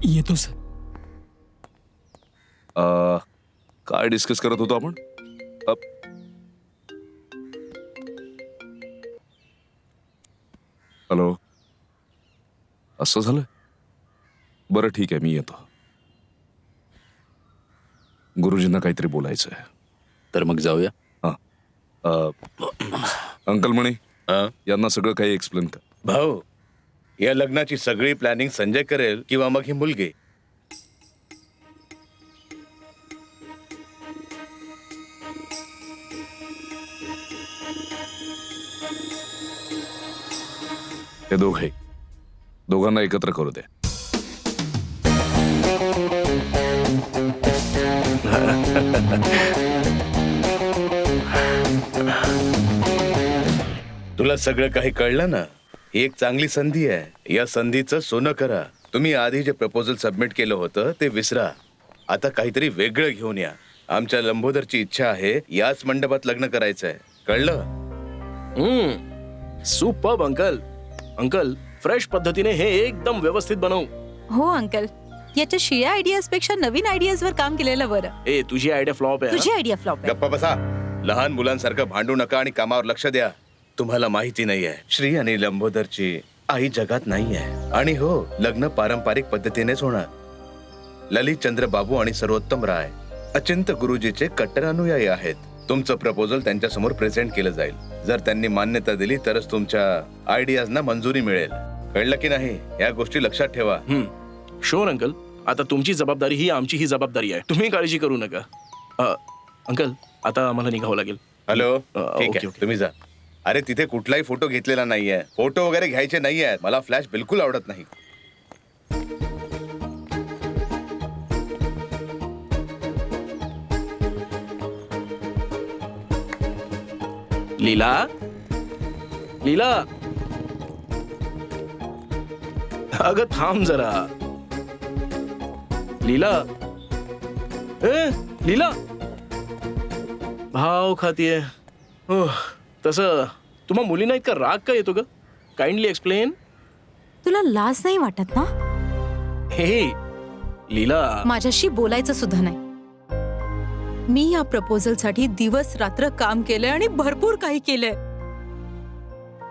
येतो सर. काय डिस्कस करत होतो आपण? हॅलो, असं झालं? बरं ठीक आहे, मी येतो. गुरुजींना काहीतरी बोलायचं आहे. तर मग जाऊया. अंकल म्हणे यांना सगळं काही एक्सप्लेन कर. भाऊ, या लग्नाची सगळी प्लॅनिंग संजय करेल किंवा मग ही मुलगी? हे दोघांना एकत्र करू दे. तुला सगळं काही कळलं ना? ही एक चांगली संधी आहे. या संधीचं सोनं करा. तुम्ही आधी जे प्रपोजल सबमिट केलं होतं ते विसरा. आता काहीतरी वेगळं घेऊन या. आमच्या लंबोदरची इच्छा आहे याच मंडपात लग्न करायचंय. कळलं? Superb uncle. अंकल, फ्रेश पद्धतीने हे एकदम व्यवस्थित बनवू. हो अंकल, याच्या शिया आयडियाज पेक्षा नवीन आयडियाज वर काम केलेलं बरं. ए, तुझी आयडिया फ्लॉप आहे. तुझी आयडिया फ्लॉप आहे. गप्पा बसा. लहान मुलांसारखं भांडू नका आणि कामावर लक्ष द्या. तुम्हाला माहिती नाहीये, श्री आणि लंबोदरची आई जगात नाहीये. आणि हो, लग्न पारंपरिक पद्धतीनेच होणार. ललित चंद्र बाबू आणि सर्वोत्तम राय अचिंत गुरुजीचे कट्टर अनुयायी आहेत. तुमचं प्रपोजल त्यांच्या समोर प्रेझेंट केलं जाईल. जर त्यांनी मान्यता दिली तरच तुमच्या आयडियाजना मंजुरी मिळेल. कळलं की नाही? या गोष्टी लक्षात ठेवा. Sure uncle. आता तुमची जबाबदारी ही आमची ही जबाबदारी आहे. तुम्ही काळजी करू नका. अंकल, आता आम्हाला निघावं लागेल. हॅलो, ठीक ओके, आहे, तुम्ही जा. अरे तिथे कुठलाही फोटो घेतलेला नाहीये. फोटो वगैरे घ्यायचे नाहीये. मला फ्लॅश बिलकुल आवडत नाही. लीला, लीला, अगं थांब जरा. लीला, लीला, भाव खातीये. तसं तुम्हा मुलींना इतका राग का येतो ग? Kindly explain. तुला लाज नाही वाटत ना? हे लीला, माझ्याशी बोलायचं सुद्धा नाही. मी या प्रपोजल साठी दिवस रात्र काम केलंय आणि भरपूर काही केलंय.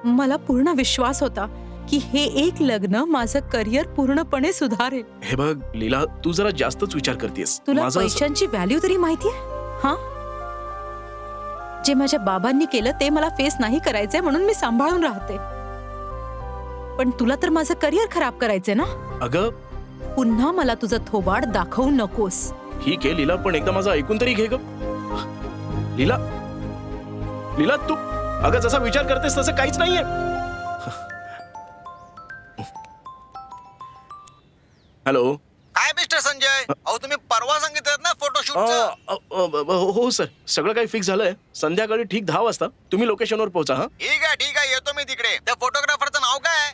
मला पूर्ण विश्वास होता की हे एक लग्न माझं करिअर पूर्णपणे सुधारेल. हे बघ लीला, तू जरा जास्तच विचार करतेस. तुला पैशांची व्हॅल्यू तरी माहितीये? हा, जे माझ्या बाबांनी केलं ते मला फेस नाही करायचंय म्हणून मी सांभाळून राहते. पण तुला तर माझं करिअर खराब करायचंय ना? अगं पुन्हा मला तुझं थोबाड दाखवू नकोस. ठीक आहे लीला, पण एकदा माझं ऐकून तरी घे ग. लीला, लीला, तू अगं जसा विचार करतेस तसं काहीच नाहीये. हॅलो. काय मिस्टर संजय, अहो तुम्ही परवा सांगितलं ना फोटोशूट? हो सर, सगळं काही फिक्स झालंय. संध्याकाळी ठीक 10 वाजता तुम्ही लोकेशनवर पोहोचा. हा, ठीक आहे, येतो मी तिकडे. त्या फोटोग्राफरचं नाव काय?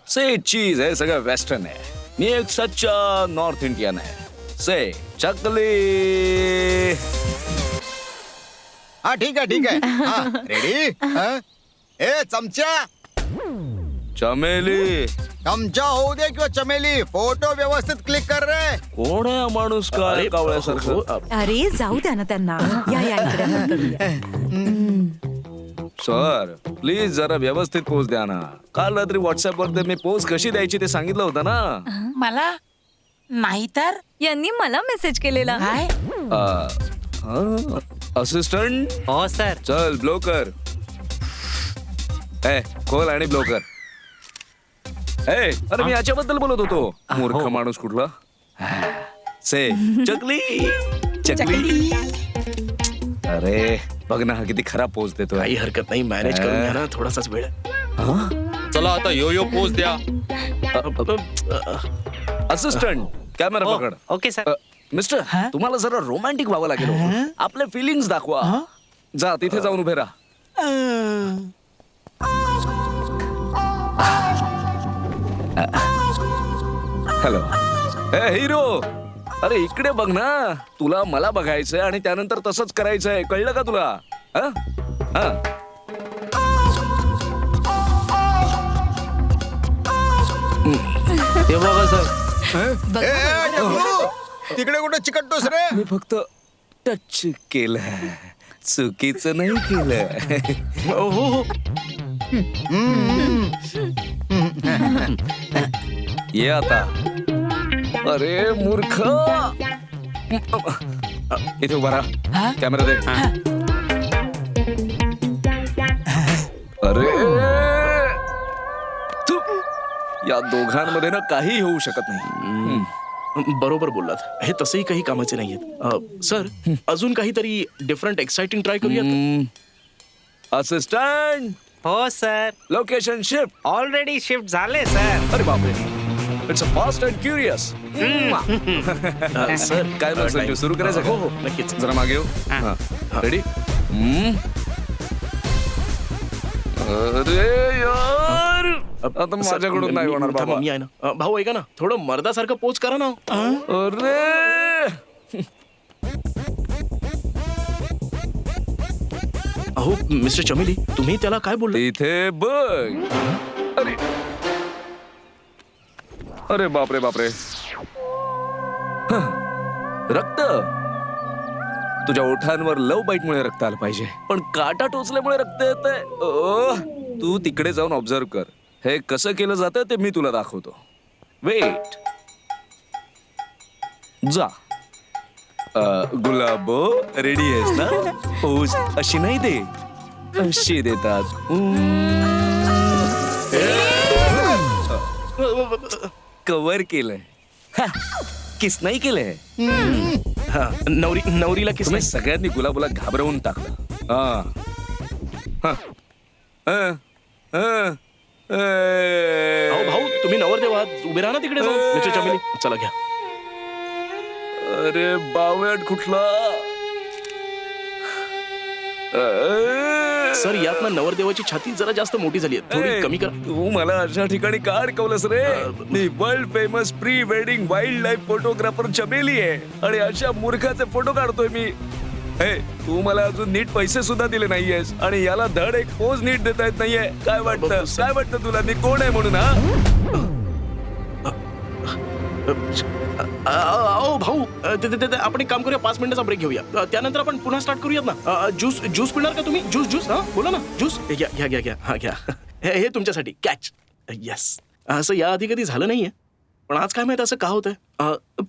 से चीज आहे, सगळं वेस्टर्न आहे. मी एक सच्चा नॉर्थ इंडियन आहे. से चकली. हा ठीक आहे. रेडी? ए चमचा, चमेली. चमचा होऊ दे किंवा चमेली, फोटो व्यवस्थित क्लिक कर रे. कोण आहे माणूस काय कावळ्यासारखं? अरे जाऊ द्या ना त्यांना. या इकडे आपण करूया. सर प्लीज जरा व्यवस्थित पोच द्या ना. काल रात्री व्हॉट्सअप वर मी पोच कशी द्यायची ते सांगितलं होतं ना. मला नाही तर यांनी मला मेसेज केलेला. काय? असिस्टंट. हो सर. चल ब्लो कर. खोल आणि ब्लो कर. अरे मी याच्याबद्दल बोलत होतो. मूर्ख माणूस कुठला. से चकली. चकली. अरे बघ ना, किती खराब पोच देतो. काही हरकत नाही, मॅनेज करून घ्या ना. थोडासाच वेळ. चला चला आता यो यो पोज द्या. असिस्टंट कॅमेरा पकड. Okay sir. मिस्टर तुम्हाला जरा रोमॅन्टिक व्हावं लागेल हो. आपले फिलिंग्स दाखवा. जा तिथे जाऊन उभे राहा. हॅलो ए हिरो, अरे इकडे बघ ना. तुला मला बघायचंय आणि त्यानंतर तसंच करायचंय, कळलं का तुला? हा हा. ते बघा सर. तिकडे कुठे चिकटतोस रे? मी फक्त टच केलं, चुकीचं नाही केलं. हो हो. ये आता. अरे मूर्ख, इथे उभा राहा. कॅमेरा दे. अरे तू, या दोघांमध्ये ना काही होऊ शकत नाही. बरोबर बोललात. हे तसंही काही कामाचे नाहीयेत. सर अजून काहीतरी डिफरंट एक्साइटिंग ट्राय करूयात. असिस्टंट. हो sir. Location shift. Already shift झाले सर. अरे बापरे, it's a fast and curious. Sir काय म्हणतो, सुरू करायचं का? हो हो नक्कीच. जरा मागे येऊ. रेडी. अरे यार, आता माझ्याकडून नाही होणार बाबा. मी आहे ना. भाऊ ऐका ना, थोडं मर्दासारखं पोच करा ना. अरे अहो मिस्टर चमेली, तुम्ही त्याला काय बोलले? इथे बघ. अरे अरे बापरे बापरे. रक्त. तुझ्या ओठांवर लव बाईट मुळे रक्त आलं पाहिजे, पण काटा टोचल्यामुळे रक्त येतंय. तू तिकडे जाऊन ऑब्झर्व कर. हे कसं केलं जातं ते मी तुला दाखवतो. वेट. जा. गुलाबो, रेडी आहेस ना? पोज अशी नाही दे, अशी देतात. कव्हर केलंय, किस नाही केलंय. नवरीला किस तुम्ही नाही. सगळ्यांनी गुलाबोला घाबरवून टाकलं. अहो भाऊ, तुम्ही नवरदेव आहात, उभे राहा ना तिकडे जाऊन. मिस्टर चमेली चला घ्या. अरे बावट कुठला. सर यातनं नवरदेवाची छाती जरा जास्त मोठी झाली आहे, थोडी कमी करा. तू मला अशा ठिकाणी का अडकवलंस रे? मी world famous pre wedding wildlife photographer Chameli आहे आणि अशा मूर्खाचे फोटो काढतोय मी. हे तू मला अजून नीट पैसे सुद्धा दिले नाहीयेस आणि याला धड एक पोज नीट देता येत नाहीये. काय वाटतं तुला मी कोण आहे म्हणून? अहो भाऊ, आपण एक काम करूया, 5 मिनिटाचा ब्रेक घेऊया, त्यानंतर आपण पुन्हा स्टार्ट करूयात ना. ज्यूस पिणार का तुम्ही? ज्यूस हा बोला ना. ज्यूस घ्या. हा घ्या. हे तुमच्यासाठी कॅच. येस. असं याआधी कधी झालं नाहीये, पण आज काय माहित असं का होतंय.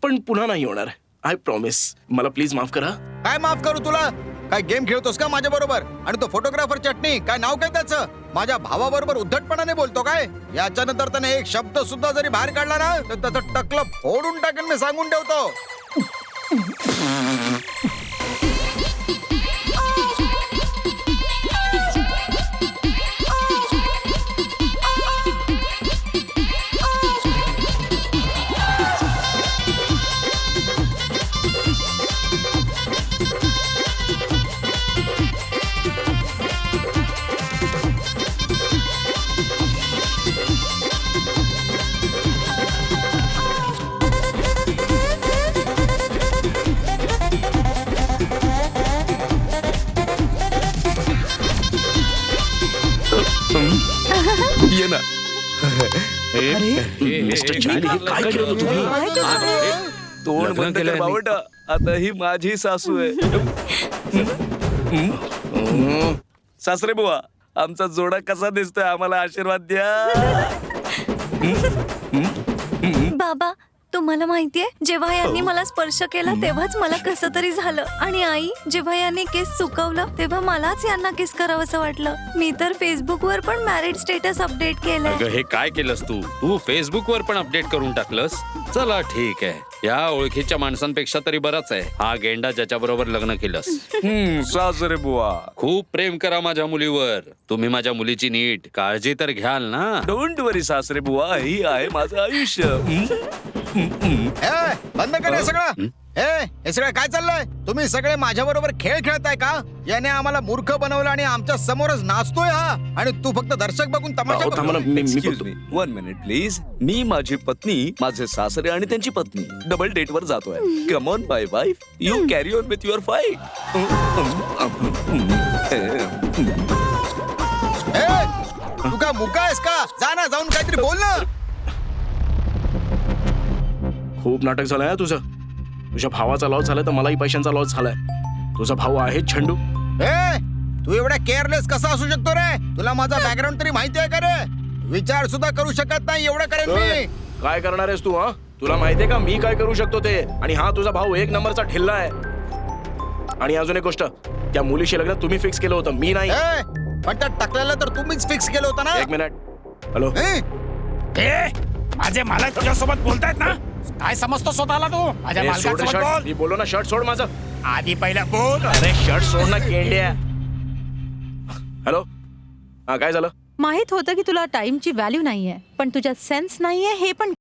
पण पुन्हा नाही होणार. I promise. मला प्लीज माफ करा. काय माफ करू तुला? काय गेम खेळतोस का माझ्या बरोबर? आणि तो फोटोग्राफर चटणी, काय नाव काय त्याचं? माझ्या भावाबरोबर उद्धटपणाने बोलतो काय? याच्या नंतर त्याने एक शब्द सुद्धा जरी बाहेर काढला ना, तर त्याचं टकलं फोडून टाकेन मी, सांगून ठेवतो. ये ना. मिस्टर चमेली, हे काय केलं होतं तुम्ही? तोंड लग्न बंद केलंय कर मी. बावटा. आता ही माझी सासू आहे. सासरे बुवा, आमचा जोडा कसा दिसतोय, आम्हाला आशीर्वाद द्या. बाबा, तुम्हाला माहितीये जेव्हा यांनी मला स्पर्श केला तेव्हाच मला कसं तरी झालं. आणि आई, जेव्हा यांनी केस सुकवलं तेव्हा मलाच यांना किस करावंसं वाटलं. मी तर फेसबुकवर पण मॅरिड स्टेटस अपडेट केलंय. अगं हे काय केलंस तू फेसबुकवर पण अपडेट करून टाकलंस. चला ठीक आहे, या ओळखीच्या माणसांपेक्षा तरी बराच आहे हा गेंडा ज्याच्या बरोबर लग्न केलंस. सासरे बुवा, खूप प्रेम करा माझ्या मुलीवर. तुम्ही माझ्या मुलीची नीट काळजी तर घ्याल ना. डोंट वरी सासरे बुवा, ही आहे माझं आयुष्य. बंद कर हे सगळं. हे सगळं काय चाललंय? तुम्ही सगळे माझ्या बरोबर खेळ खेळताय का? याने आम्हाला मूर्ख बनवलं आणि आमच्या समोरच नाचतोय हा, आणि तू फक्त दर्शक बघून तमाशा थांबा ना, बघतोय. मी एक्सक्यूज बोलतो. मी, 1 मिनिट प्लीज. मी, माझी पत्नी, माझे सासरे आणि त्यांची पत्नी डबल डेट वर जातोय. Come on bye wife, you carry on with your fight. तू काय मुका आहेस का? जा ना, जाऊन काहीतरी बोल ना. खूप नाटक झालंय हा तुझं. तुझ्या भावाचा लॉस झालाय तर मलाही पैशांचा लॉस झालाय. तुझा भाऊ आहे छंडू. तू एवढा केअरलेस कसा असू शकतो रे? तुला माझा बॅकग्राऊंड तरी माहिती आहे का रे? विचार सुद्धा करू शकत नाही एवढं करेन मी. काय करणार आहेस तू? हा, तुला माहितीये का मी काय करू शकतो ते? आणि हा तुझा भाऊ एक नंबरचा ठिल्ला आहे. आणि अजून एक गोष्ट, त्या मुलीशी लग्न तुम्ही फिक्स केलं होतं, मी नाही. पण त्या टाकलेला तर तुम्हीच फिक्स केलं होतं ना. एक मिनिट. हॅलो, माझे मालक तुझ्यासोबत बोलतायत ना. काय समजतो स्वतःला तू? माझ्या ए, सोड रे मालकासोबत शर्ट. बोल. मी बोललो ना, शर्ट सोड माझं. आधी पहिला बोल. अरे शर्ट सोड ना गेंड्या. हॅलो, हा काय झालं? माहित होतं की तुला टाइमची व्हॅल्यू नाहीये, पण तुझ्यात सेन्स नाहीये हे पण.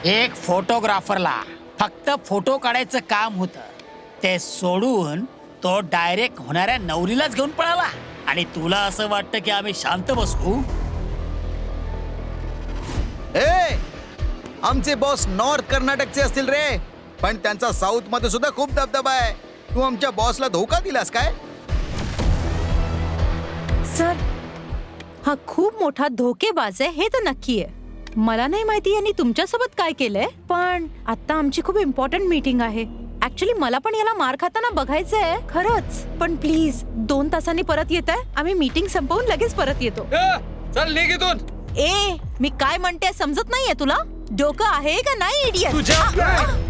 एक फोटोग्राफरला फक्त फोटो काढायचं काम होतं. ते सोडून तो डायरेक्ट होणाऱ्या नवरीलाच घेऊन पळाला. आणि तुला असं वाटतं की आम्ही शांत बसू? आमचे बॉस नॉर्थ कर्नाटकचे असतील रे, पण त्यांचा साऊथ मध्ये सुद्धा खूप दबदबा आहे. तू आमच्या बॉसला धोका दिलास काय? सर, हा खूप मोठा धोकेबाज आहे हे तर नक्की आहे. मला नाही माहिती यांनी तुमच्यासोबत काय केलंय, पण आता आमची खूप इम्पॉर्टंट मीटिंग आहे. ऍक्च्युली मला पण याला मार खाताना बघायचंय खरंच. पण प्लीज 2 तासांनी परत येत आहे. आम्ही मीटिंग संपवून लगेच परत येतो. चल निघ इथून. मी काय म्हणते समजत नाहीये तुला? डोकं आहे का नाही इडियट?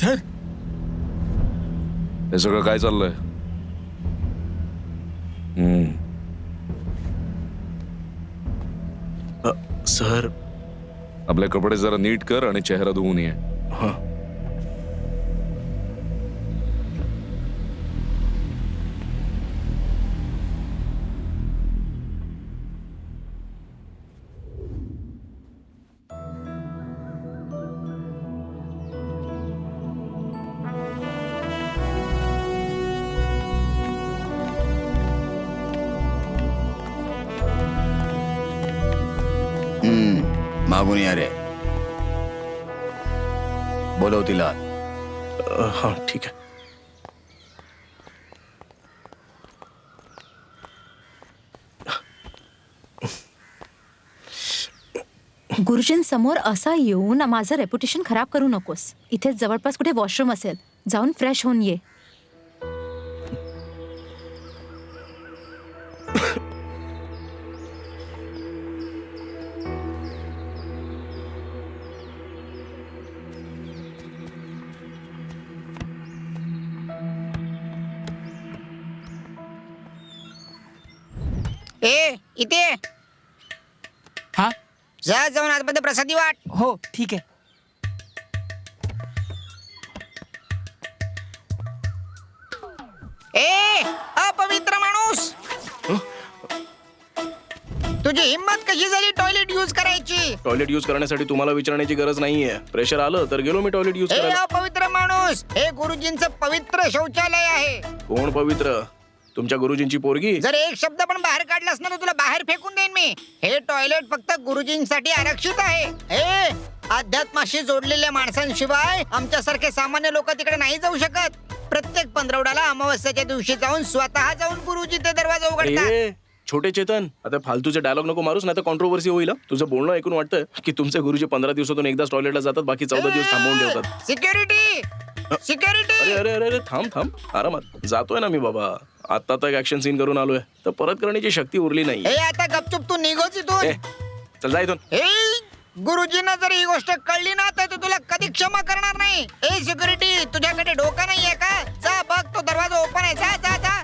सर हे सगळं काय चाललंय? सर आपले कपडे जरा नीट कर आणि चेहरा धुवून ये. मागून या रे. बोलव तिला. हा ठीक आहे. गुरुजींसमोर असा येऊन माझं रेप्युटेशन खराब करू नकोस. इथे जवळपास कुठे वॉशरूम असेल, जाऊन फ्रेश होऊन ये. इथे हा जा, जाऊन आतमध्ये प्रसादी वाट. हो ठीक आहे. अपवित्र माणूस, तुझी हिम्मत कशी झाली टॉयलेट यूज करायची? टॉयलेट यूज करण्यासाठी तुम्हाला विचारण्याची गरज नाहीये. प्रेशर आलं तर गेलो मी टॉयलेट यूज करायला. अपवित्र माणूस, हे गुरुजींचं पवित्र शौचालय आहे. कोण पवित्र? तुमच्या गुरुजींची पोरगी? जर एक शब्द पण बाहेर काढलास ना तर तुला बाहेर फेकून देईन मी. हे टॉयलेट फक्त गुरुजींसाठी आरक्षित आहे. हे अध्यात्माशी जोडलेल्या माणसांशिवाय आमच्यासारखे सामान्य लोक तिकडे नाही जाऊ शकत. प्रत्येक पंधरवड्याला अमावस्याच्या दिवशी जाऊन स्वतः जाऊन गुरुजी ते दरवाजा उघडतात. छोटे चेतन, आता फालतूचे डायलॉग नको मारूस, नाही तर कॉन्ट्रोवर्सी होईल. तुझं बोलणं ऐकून वाटतं की तुमचे गुरुजी 15 दिवसातून एकदाच टॉयलेटला जातात, बाकी 14 दिवस थांबवून ठेवतात. Security, security. अरे अरे अरे अरे थांब आरामात. जातोय ना मी बाबा. आता तर ऍक्शन सीन करून आलोय, तर परत करण्याची शक्ती उरली नाही. आता गपचूप तू निघोच इथून. चल जा इथून. गुरुजींना जर ही गोष्ट कळली ना तर तुला कधी क्षमा करणार नाही. सिक्युरिटी, तुझ्याकडे डोका नाहीये का? जा बघ, तो दरवाजा ओपन आहे. जा जा जा.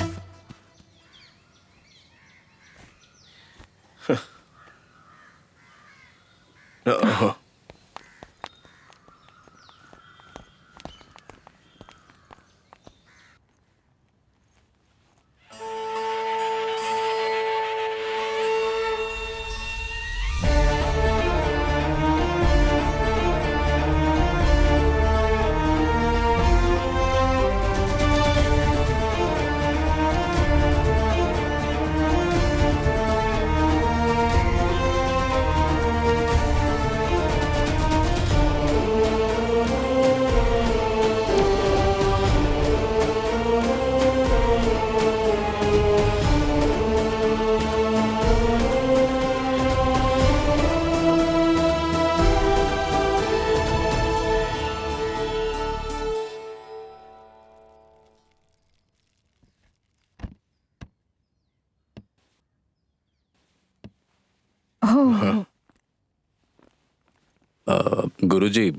गुरुजी,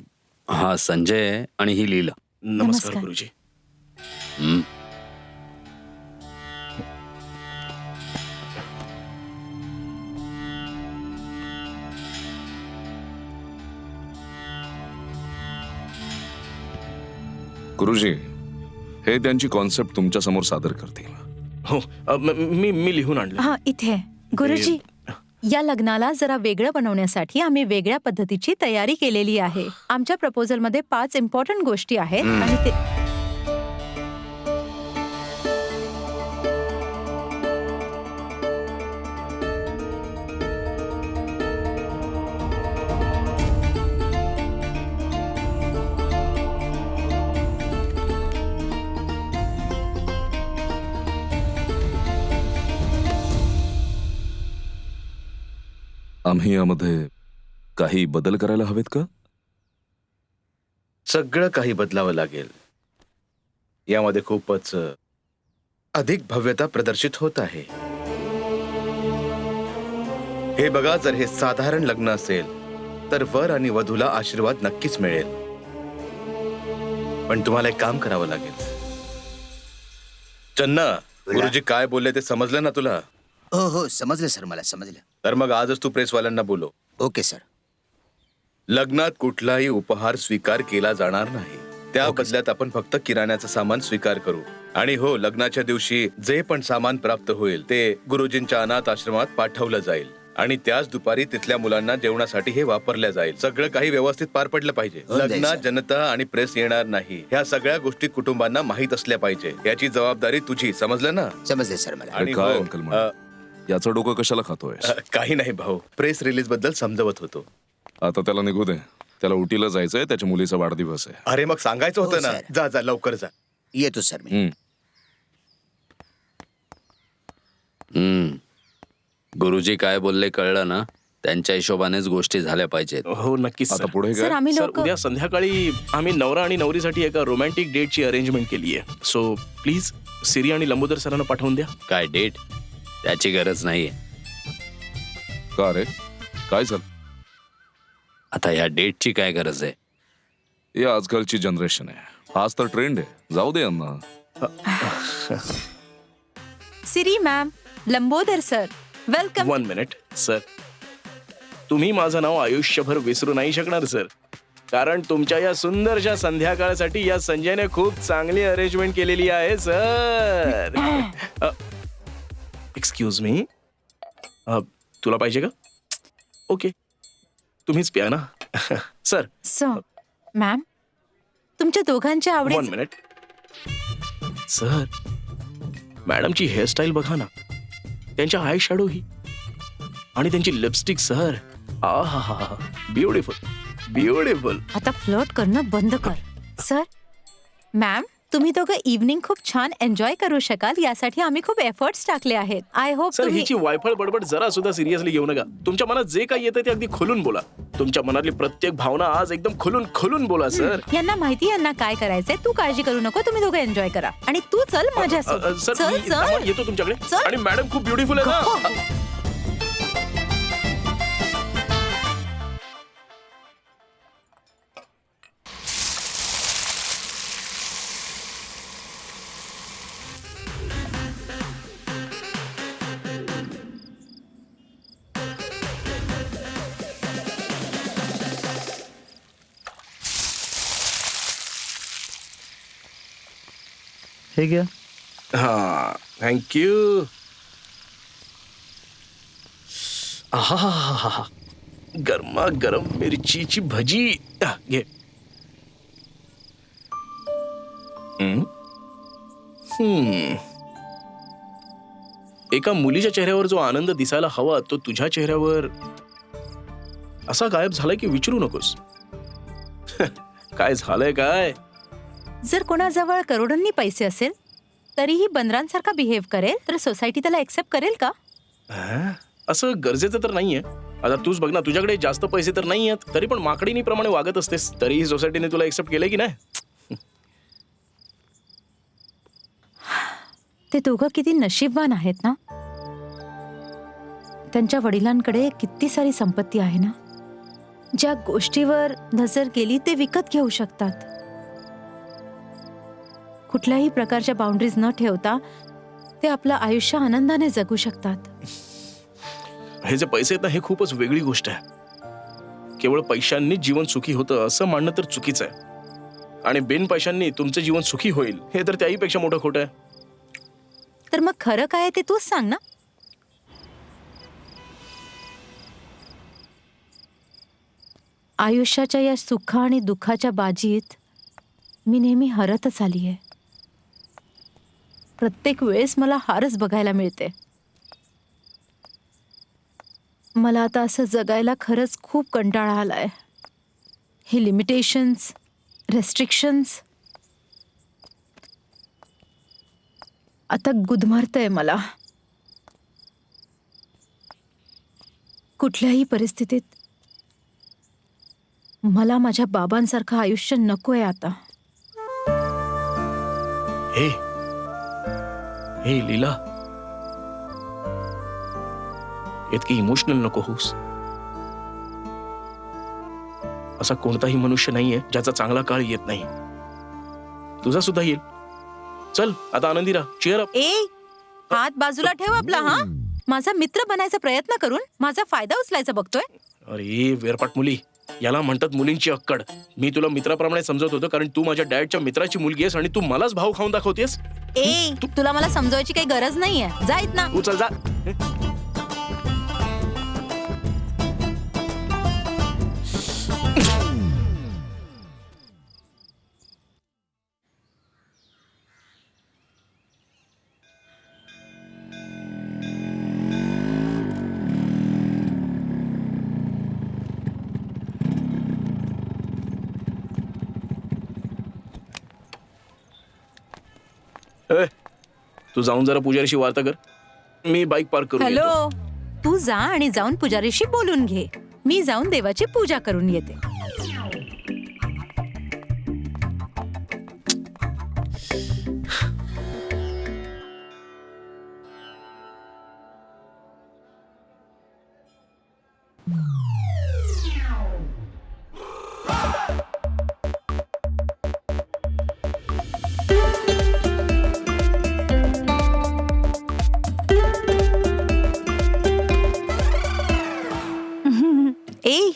हा संजय आहे आणि ही लीला. नमस्कार गुरुजी. गुरुजी, हे त्यांची कॉन्सेप्ट तुमच्या समोर सादर करतील. हो, मी लिहून आणलं. हा इथे. गुरुजी, या लग्नाला जरा वेगळं बनवण्यासाठी आम्ही वेगळ्या पद्धतीची तयारी केलेली आहे. आमच्या प्रपोजल मध्ये 5 इम्पॉर्टंट गोष्टी आहेत आणि ते आम्ही यामध्ये काही बदल करायला हवेत का? सगळं काही बदलावं लागेल. यामध्ये खूपच अधिक भव्यता प्रदर्शित होत आहे. हे बघा, जर हे साधारण लग्न असेल तर वर आणि वधूला आशीर्वाद नक्कीच मिळेल. पण तुम्हाला एक काम करावं लागेल. चन्ना, गुरुजी काय बोलले ते समजलं ना तुला? हो हो समजलं सर, मला समजलं. तर मग आजच तू प्रेसवाल्यांना बोलव. Okay sir. लग्नात कुठलाही उपहार स्वीकार केला जाणार नाही. त्या बदल्यात आपण फक्त किराण्याचं सामान स्वीकार करू. आणि हो, लग्नाच्या दिवशी जे पण सामान प्राप्त होईल ते गुरुजींच्या अनाथ आश्रमात पाठवलं जाईल. आणि त्याच दुपारी तिथल्या मुलांना जेवणासाठी हे वापरल्या जाईल. सगळं काही व्यवस्थित पार पडलं पाहिजे. लग्नात जनता आणि प्रेस येणार नाही. ह्या सगळ्या गोष्टी कुटुंबांना माहीत असल्या पाहिजे. याची जबाबदारी तुझी, समजलं ना? समजले सर मला. आणि काय हो, अंकल याचं डोकं कशाला खातोय? काही नाही भाऊ, प्रेस रिलीज बद्दल समजवत होतो. आता त्याला निघू दे. त्याला उटीला जायचंय, त्याच्या मुलीचा वाढदिवस आहे. अरे मग सांगायचं होतं हो, ना. सर. जा जा लवकर जा. येतो सर मी. गुरुजी काय बोलले कळलं ना? त्यांच्या हिशोबानेच गोष्टी झाल्या पाहिजेत. हो नक्कीच आता सर. पुढे सर काय? आम्ही सर लोक उद्या संध्याकाळी आम्ही नवरा आणि नवरीसाठी एका रोमॅन्टिक डेटची अरेंजमेंट केली आहे. सो प्लीज सिरी आणि लंबोदर सरांना पाठवून द्या. काय डेट? त्याची गरज नाहीये. का रे, काय झालं? आता ह्या डेटची काय गरज आहे? ही आजकालची जनरेशन आहे. हाच तर ट्रेंड आहे. जाऊ दे यांना. Siri ma'am, Lambodar sir, welcome. 1 minute sir. तुम्ही माझं नाव आयुष्यभर विसरू नाही शकणार सर, कारण तुमच्या या सुंदरशा संध्याकाळसाठी या संजयने खूप चांगली अरेंजमेंट केलेली आहे सर. एक्सक्यूज मी, तुला पाहिजे का? ओके, तुम्हीच प्या ना. सर. सर मॅम, तुमच्या दोघांच्या 1 आवडी. Minute sir. मॅडमची हेअरस्टाईल बघा ना, त्यांच्या आय शॅडो ही आणि त्यांची लिपस्टिक सर. आहा, ब्युटिफुल ब्युटिफुल. आता फ्लर्ट करणं बंद कर. सर मॅम, तुम्ही दोघं इव्हनिंग खूप छान एन्जॉय करू शकाल यासाठी आम्ही खूप एफर्ट्स टाकले आहेत. आय होप सर तुम्ही. हिची वायफळ बडबड जरा सुद्धा सिरियसली घेऊ नका. तुमच्या मनात जे काही येतं ते अगदी खुलून बोला. तुमच्या मनातली प्रत्येक भावना आज एकदम खुलून खुलून बोला सर. यांना माहिती, यांना काय करायचंय. तू काळजी करू नको, तुम्ही दोघं एन्जॉय करा. आणि तू चल माझ्यासोबत. सर चल मी सामान चल. येतो तुमच्याकडे. चल. आणि मॅडम खूप ब्युटिफुल आहे ना. हे घ्या. हा, थँक्यू. आहा, गरमा गरम मिरचीची भजी. घे. एका मुलीच्या चेहऱ्यावर जो आनंद दिसायला हवा तो तुझ्या चेहऱ्यावर असा गायब झालाय की विचारू नकोस. काय झालंय काय? जर कोणाजवळ करोडांनी पैसे असेल तरीही बंदरांसारखा बिहेव करेल तर सोसायटी त्याला एक्सेप्ट करेल का? असं गरजेचं तर नाहीये. आता तूच बघ ना, तुझ्याकडे जास्त पैसे तर नाही आहेत तरी पण माकडिणीप्रमाणे वागत असतेस. तरीही सोसायटीने तुला एक्सेप्ट केलंय की नाही? ते दोघं किती नशीबवान आहेत ना. त्यांच्या वडिलांकडे किती सारी संपत्ती आहे ना. ज्या गोष्टीवर नजर गेली ते विकत घेऊ शकतात. कुठल्याही प्रकारच्या बाउंड्रीज न ठेवता ते आपलं आयुष्य आनंदाने जगू शकतात. हे जे पैसे आहेत ना, हे खूपच वेगळी गोष्ट आहे. केवळ पैशांनीच जीवन सुखी होतं असं मानणं तर चुकीचं आहे. आणि बिन पैशांनी तुमचं जीवन सुखी होईल हे तर त्याहीपेक्षा मोठं खोटं आहे. तर मग खरं काय आहे ते तूच सांग ना. आयुष्याच्या या सुख आणि दुःखाच्या बाजीत मी नेहमी हरतच आली आहे. प्रत्येक वेळेस मला हारच बघायला मिळते. मला आता असं जगायला खरंच खूप कंटाळा आलाय. हे लिमिटेशन्स, रेस्ट्रिक्शन्स आता गुदमरतंय मला. कुठल्याही परिस्थितीत मला माझ्या बाबांसारखं आयुष्य नकोय आता. हे लीला, इतकी इमोशनल नको होस. असा कोणताही मनुष्य नाहीये ज्याचा चांगला काळ येत नाही. तुझा सुद्धा येईल. चल आता आनंदी राहा. Chair up. ए हात बाजूला ठेव आपला. हा माझा मित्र बनायचा प्रयत्न करून माझा फायदा उचलायचा बघतोय. अरे वेरपाट मुली, याला म्हणतात मुलींची अक्कड. मी तुला मित्राप्रमाणे समजत होतो कारण तू माझ्या डॅडच्या मित्राची मुलगी आहेस आणि तू मलाच भाव खाऊन दाखवतेस. ए तुला मला समजवायची काही गरज नाहीये. जा इथनं. तू चल जा. ए, तू जाऊन जरा पुजारीशी वार्ता कर. मी बाईक पार्क करून हॅलो येतो. तू जा आणि जाऊन पुजारीशी बोलून घे. मी जाऊन देवाची पूजा करून येते. ए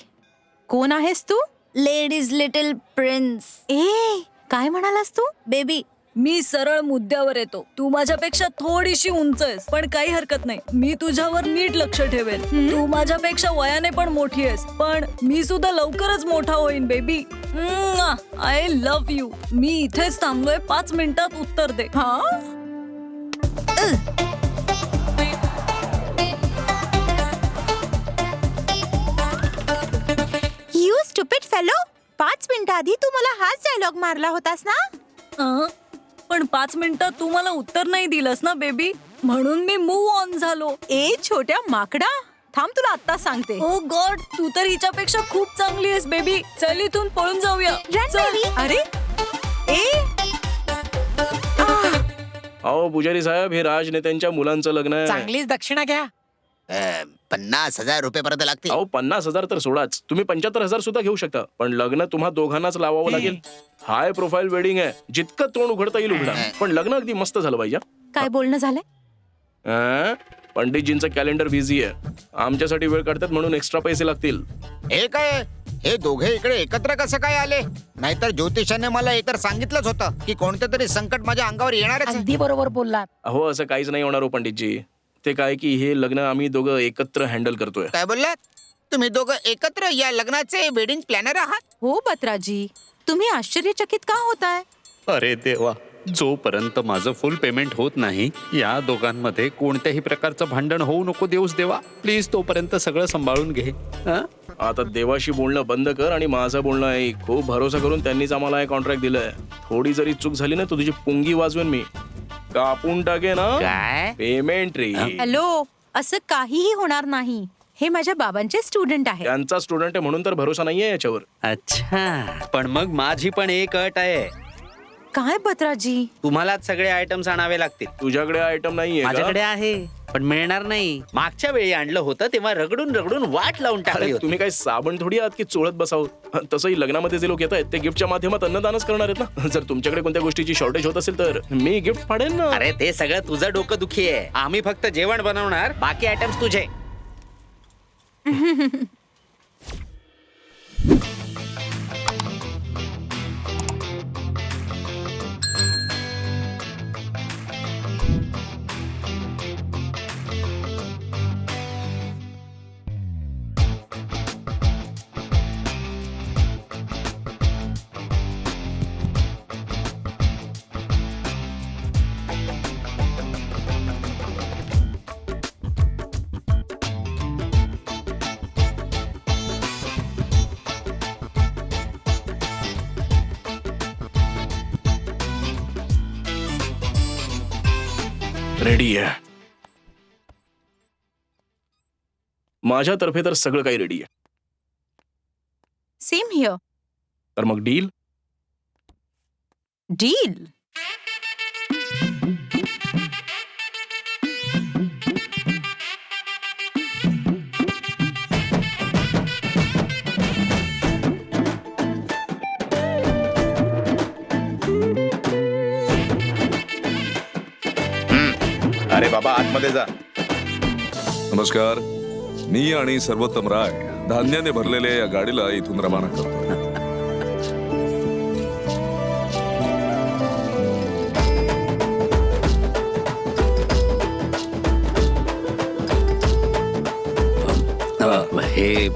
कोण आहेस तू? Ladies little prince. ए काय म्हणालास तू? बेबी मी सरळ मुद्द्यावर येतो. तू माझ्यापेक्षा थोडीशी उंच आहेस पण काही हरकत नाही. मी तुझ्यावर नीट लक्ष ठेवेल. तू माझ्यापेक्षा वयाने पण मोठी आहेस पण मी सुद्धा लवकरच मोठा होईन बेबी. I love you. मी इथेच थांबलोय. 5 मिनिटात उत्तर दे. हा यू स्टुपिड फेलो. 5 मिनिटं आधी तू मला हाच डायलॉग मारला होतास ना? पण 5 मिनिटात तू मला उत्तर नाही दिलंस ना बेबी, म्हणून मी मूव्ह ऑन झालो. ए छोट्या माकडा थांब तुला आता सांगते. ओ गॉड, तू तर हिच्यापेक्षा खूप चांगली आहेस बेबी. चल इथून पळून जाऊया. रणदेवी. अरे ए अहो पुजारी साहेब, हे राजनेत्यांच्या मुलांचं लग्न आहे. चांगलीच दक्षिणा घ्या. 50,000 रुपयापर्यंत लागतील. अहो 50,000 तर सोडाच, तुम्ही 75,000 सुद्धा घेऊ शकता. पण लग्न तुम्हा दोघांनाच लावावं लागेल. हाय प्रोफाईल वेडिंग आहे. जितकं तोंड उघडता येईल उघडा, पण लग्न अगदी मस्त झालं पाहिजे. काय बोलणं झालंय? पंडितजींचं कॅलेंडर बिझी आहे. आमच्यासाठी वेळ काढतात म्हणून एक्स्ट्रा पैसे लागतील. हे काय, हे दोघे इकडे एकत्र कसं काय आले? नाहीतर ज्योतिषाने मला एकतर सांगितलंच होतं की कोणतं तरी संकट माझ्या अंगावर येणारच आहे. अगदी बरोबर बोललात. अहो असं काहीच नाही होणार हो पंडितजी. ते काय की हे लग्न आम्ही दोघं एकत्र हँडल करतोय. काय बोललात? तुम्ही दोघं एकत्र या लग्नाचे वेडिंग प्लॅनर आहात? हो पत्राजी, तुम्ही आश्चर्यचकित का होताय? अरे देवा, जोपर्यंत माझं फुल पेमेंट होत नाही या दोघांमध्ये कोणत्याही प्रकारचं भांडण होऊ नको देऊस देवा. प्लीज तोपर्यंत सगळं सांभाळून घे. आता देवाशी बोलणं बंद कर आणि माझं बोलणं ऐक. खूप भरोसा करून त्यांनीच आम्हाला हे कॉन्ट्रॅक्ट दिलंय. थोडी जरी चूक झाली ना, तर तुझी पुंगी वाजवेन मी. कापून टाके ना काय? पेमेंट रे. हॅलो, असं काहीही होणार नाही. हे माझ्या बाबांचे स्टुडंट आहे. त्यांचा स्टुडंट आहे म्हणून तर भरोसा नाहीये याच्यावर. अच्छा, पण मग माझी पण एक अट आहे. काय पत्राजी? तुम्हालाच सगळे आयटम्स आणावे लागतील. तुझ्याकडे आयटम नाहीये का? माझ्याकडे आहे पण मिळणार नाही. मागच्या वेळी आणलं होतं तेव्हा रगडून रगडून वाट लावून टाकली अरे होती. तुम्ही काय साबण थोडी आहात की चोळत बसावं. तसंही लग्नामध्ये जे लोक येत आहेत ते गिफ्टच्या माध्यमात अन्नदानच करणार आहेत ना. जर तुमच्याकडे कोणत्या गोष्टीची शॉर्टेज होत असेल तर मी गिफ्ट फाडेन ना. अरे ते सगळं तुझं डोकं दुखी आहे. आम्ही फक्त जेवण बनवणार, बाकी आयटम्स तुझे. रेडी आहे. माझ्यातर्फे तर सगळं काही रेडी आहे. Same here. तर मग डील. डील. बाबा आतमध्ये जा. नमस्कार. मी आणि सर्वोत्तम राय धान्याने भरलेल्या या गाडीला इथून रवाना करतो. हे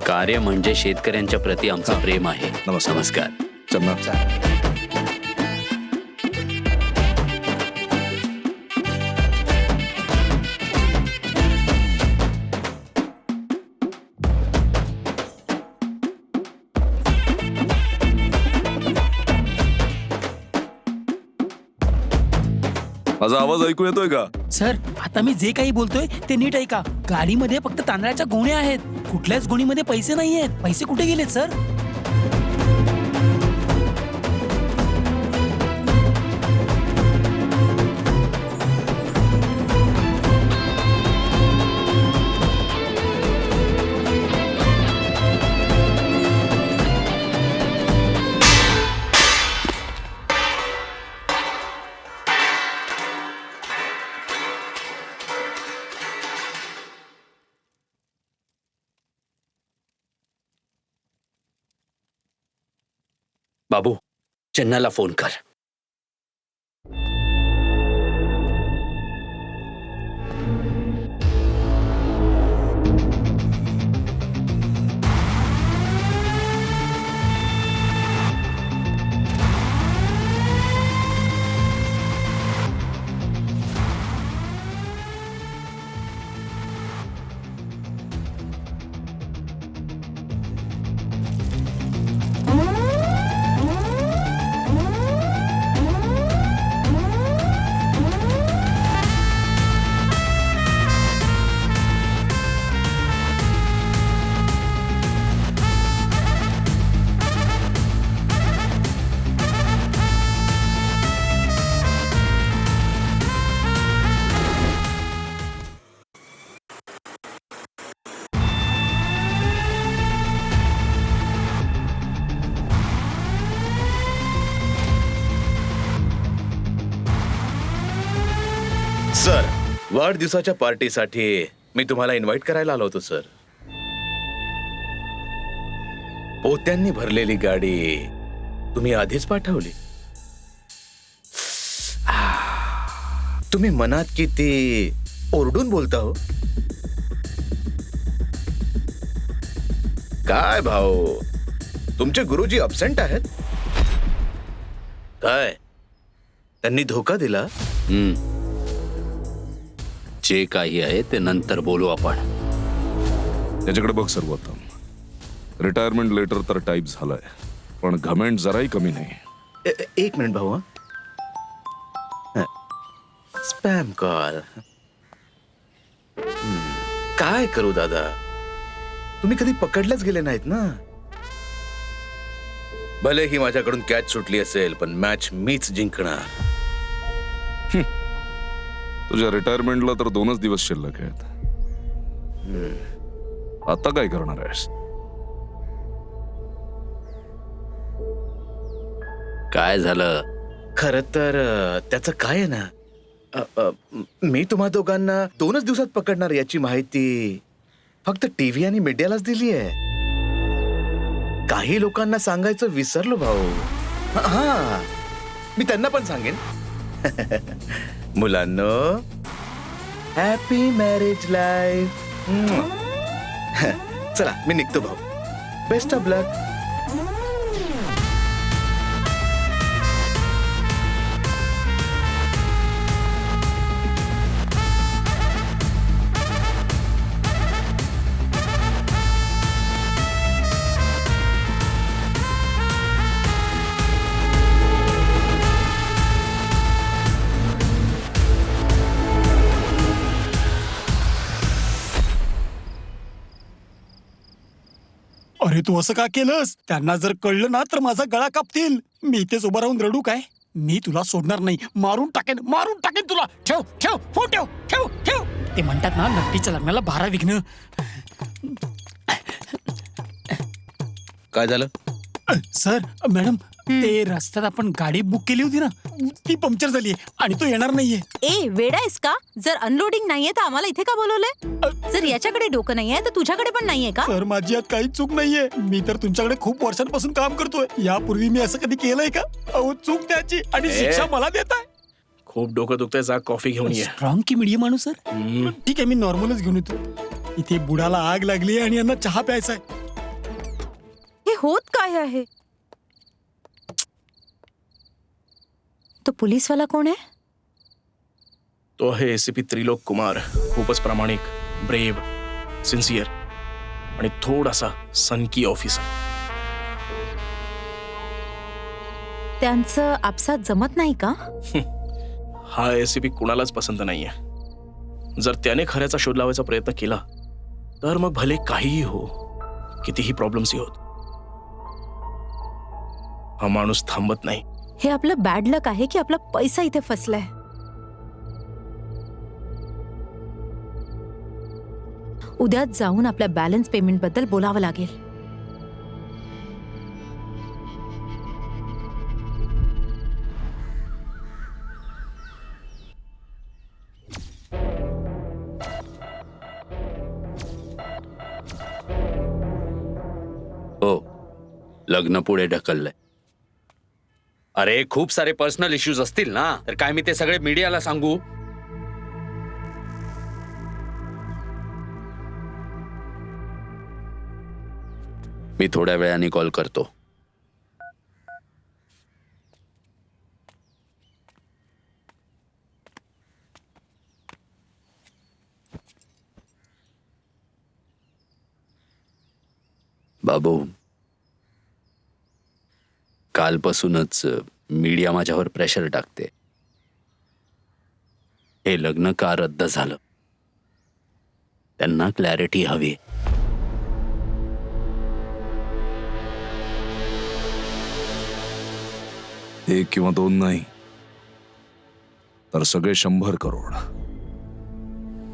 कार्य म्हणजे शेतकऱ्यांच्या प्रती आमचं प्रेम आहे. नमस्कार. चन्ना. माझा आवाज ऐकू येतोय का? सर आता मी जे काही बोलतोय ते नीट ऐका. गाडीमध्ये फक्त तांदळाच्या गोण्या आहेत. कुठल्याच गोणीमध्ये पैसे नाही आहेत. पैसे कुठे गेलेत सर? बाबू, चन्नाला फोन कर. सर, वाढदिवसाच्या पार्टीसाठी मी तुम्हाला इन्व्हाइट करायला आलो होतो सर. पोत्यांनी भरलेली गाडी तुम्ही आधीच पाठवली. तुम्ही मनात किती ओरडून बोलता हो. काय भाऊ, तुमचे गुरुजी अब्सेंट आहेत काय? त्यांनी धोका दिला? जे काही आहे ते नंतर बोलू आपण. त्याच्याकडे बघ सर्वोत्तम. रिटायरमेंट लेटर तर टाईप झालंय, पण घमेंट जराही कमी नाही. एक मिनिट भाऊ. Spam call. काय करू दादा, तुम्ही कधी पकडल्याच गेले नाहीत ना. भले ही माझ्याकडून कॅच सुटली असेल, पण मॅच मीच जिंकणार. तुझ्या रिटायरमेंटला तर 2च दिवस शिल्लक आहेत. आता काय करणार आहेस? काय झालं? खर तर त्याचं काय आहे ना, मी तुम्हा दोघांना 2च दिवसात पकडणार याची माहिती फक्त टीव्ही आणि मीडियालाच दिली आहे. काही लोकांना सांगायचं विसरलो भाऊ. हा, मी त्यांना पण सांगेन. मुलांनो, हॅपी मॅरेज लाईफ. चला मी निघतो भाऊ. बेस्ट ऑफ लक. अरे तू असं का केलंस? त्यांना जर कळलं ना तर माझा गळा कापतील. मी इथेच उभं राहून रडू काय? मी तुला सोडणार नाही. मारून टाकेन तुला. ठेव ठेव फोन ठेव ठेव ठेव. ते म्हणतात ना, नट्टीच्या लग्नाला 12 विघ्न. काय झालं? सर, मॅडम ते रस्त्यात आपण गाडी बुक केली होती ना, ती पंक्चर झाली आणि तो येणार नाहीये. ए वेडा आहेस का? जर अनलोडिंग नाहीये तर आम्हाला इथे का बोलवलंय? जर याच्याकडे डोकं नाहीये तर तुझ्याकडे पण नाहीये का? सर माझी यात काही चूक नाहीये. मी तर तुमच्याकडे खूप वर्षांपासून काम करतोय. यापूर्वी मी असं कधी केलंय का? अहो चूक त्याची आणि शिक्षा मला देताय. खूप डोकं दुखतंय, जा कॉफी घेऊन ये. स्ट्रॉंग की मीडियम माणूस सर? ठीक आहे, मी नॉर्मलच घेऊन येतो. इथे बुडाला आग लागली आणि यांना चहा प्यायचा आहे. हे होत काय आहे? तो पोलीसवाला कोण आहे? तो आहे एसीपी त्रिलोक कुमार. खूपच प्रामाणिक, ब्रेव, सिन्सियर आणि थोडासा सनकी ऑफिसर. त्यांचं आपसात जमत नाही का? हा एसीपी कुणालाच पसंत नाहीये. जर त्याने खऱ्याचा शोध लावायचा प्रयत्न केला तर मग भले काहीही हो, कितीही प्रॉब्लेम्स होत, हा माणूस थांबत नाही. हे आपलं बॅड लक आहे की आपला पैसा इथे फसलाय? उद्याच जाऊन आपल्या बॅलन्स पेमेंट बद्दल बोलावं लागेल. हो, लग्न पुढे ढकललंय. अरे खूप सारे पर्सनल इश्यूज असतील ना, तर काय मी ते सगळे मीडियाला सांगू? मी थोड्या वेळाने कॉल करतो. बाबू, कालपासूनच मीडिया माझ्यावर प्रेशर टाकते. हे लग्न का रद्द झालं? त्यांना क्लॅरिटी हवी. एक किंवा दोन नाही, तर सगळे 100 करोड.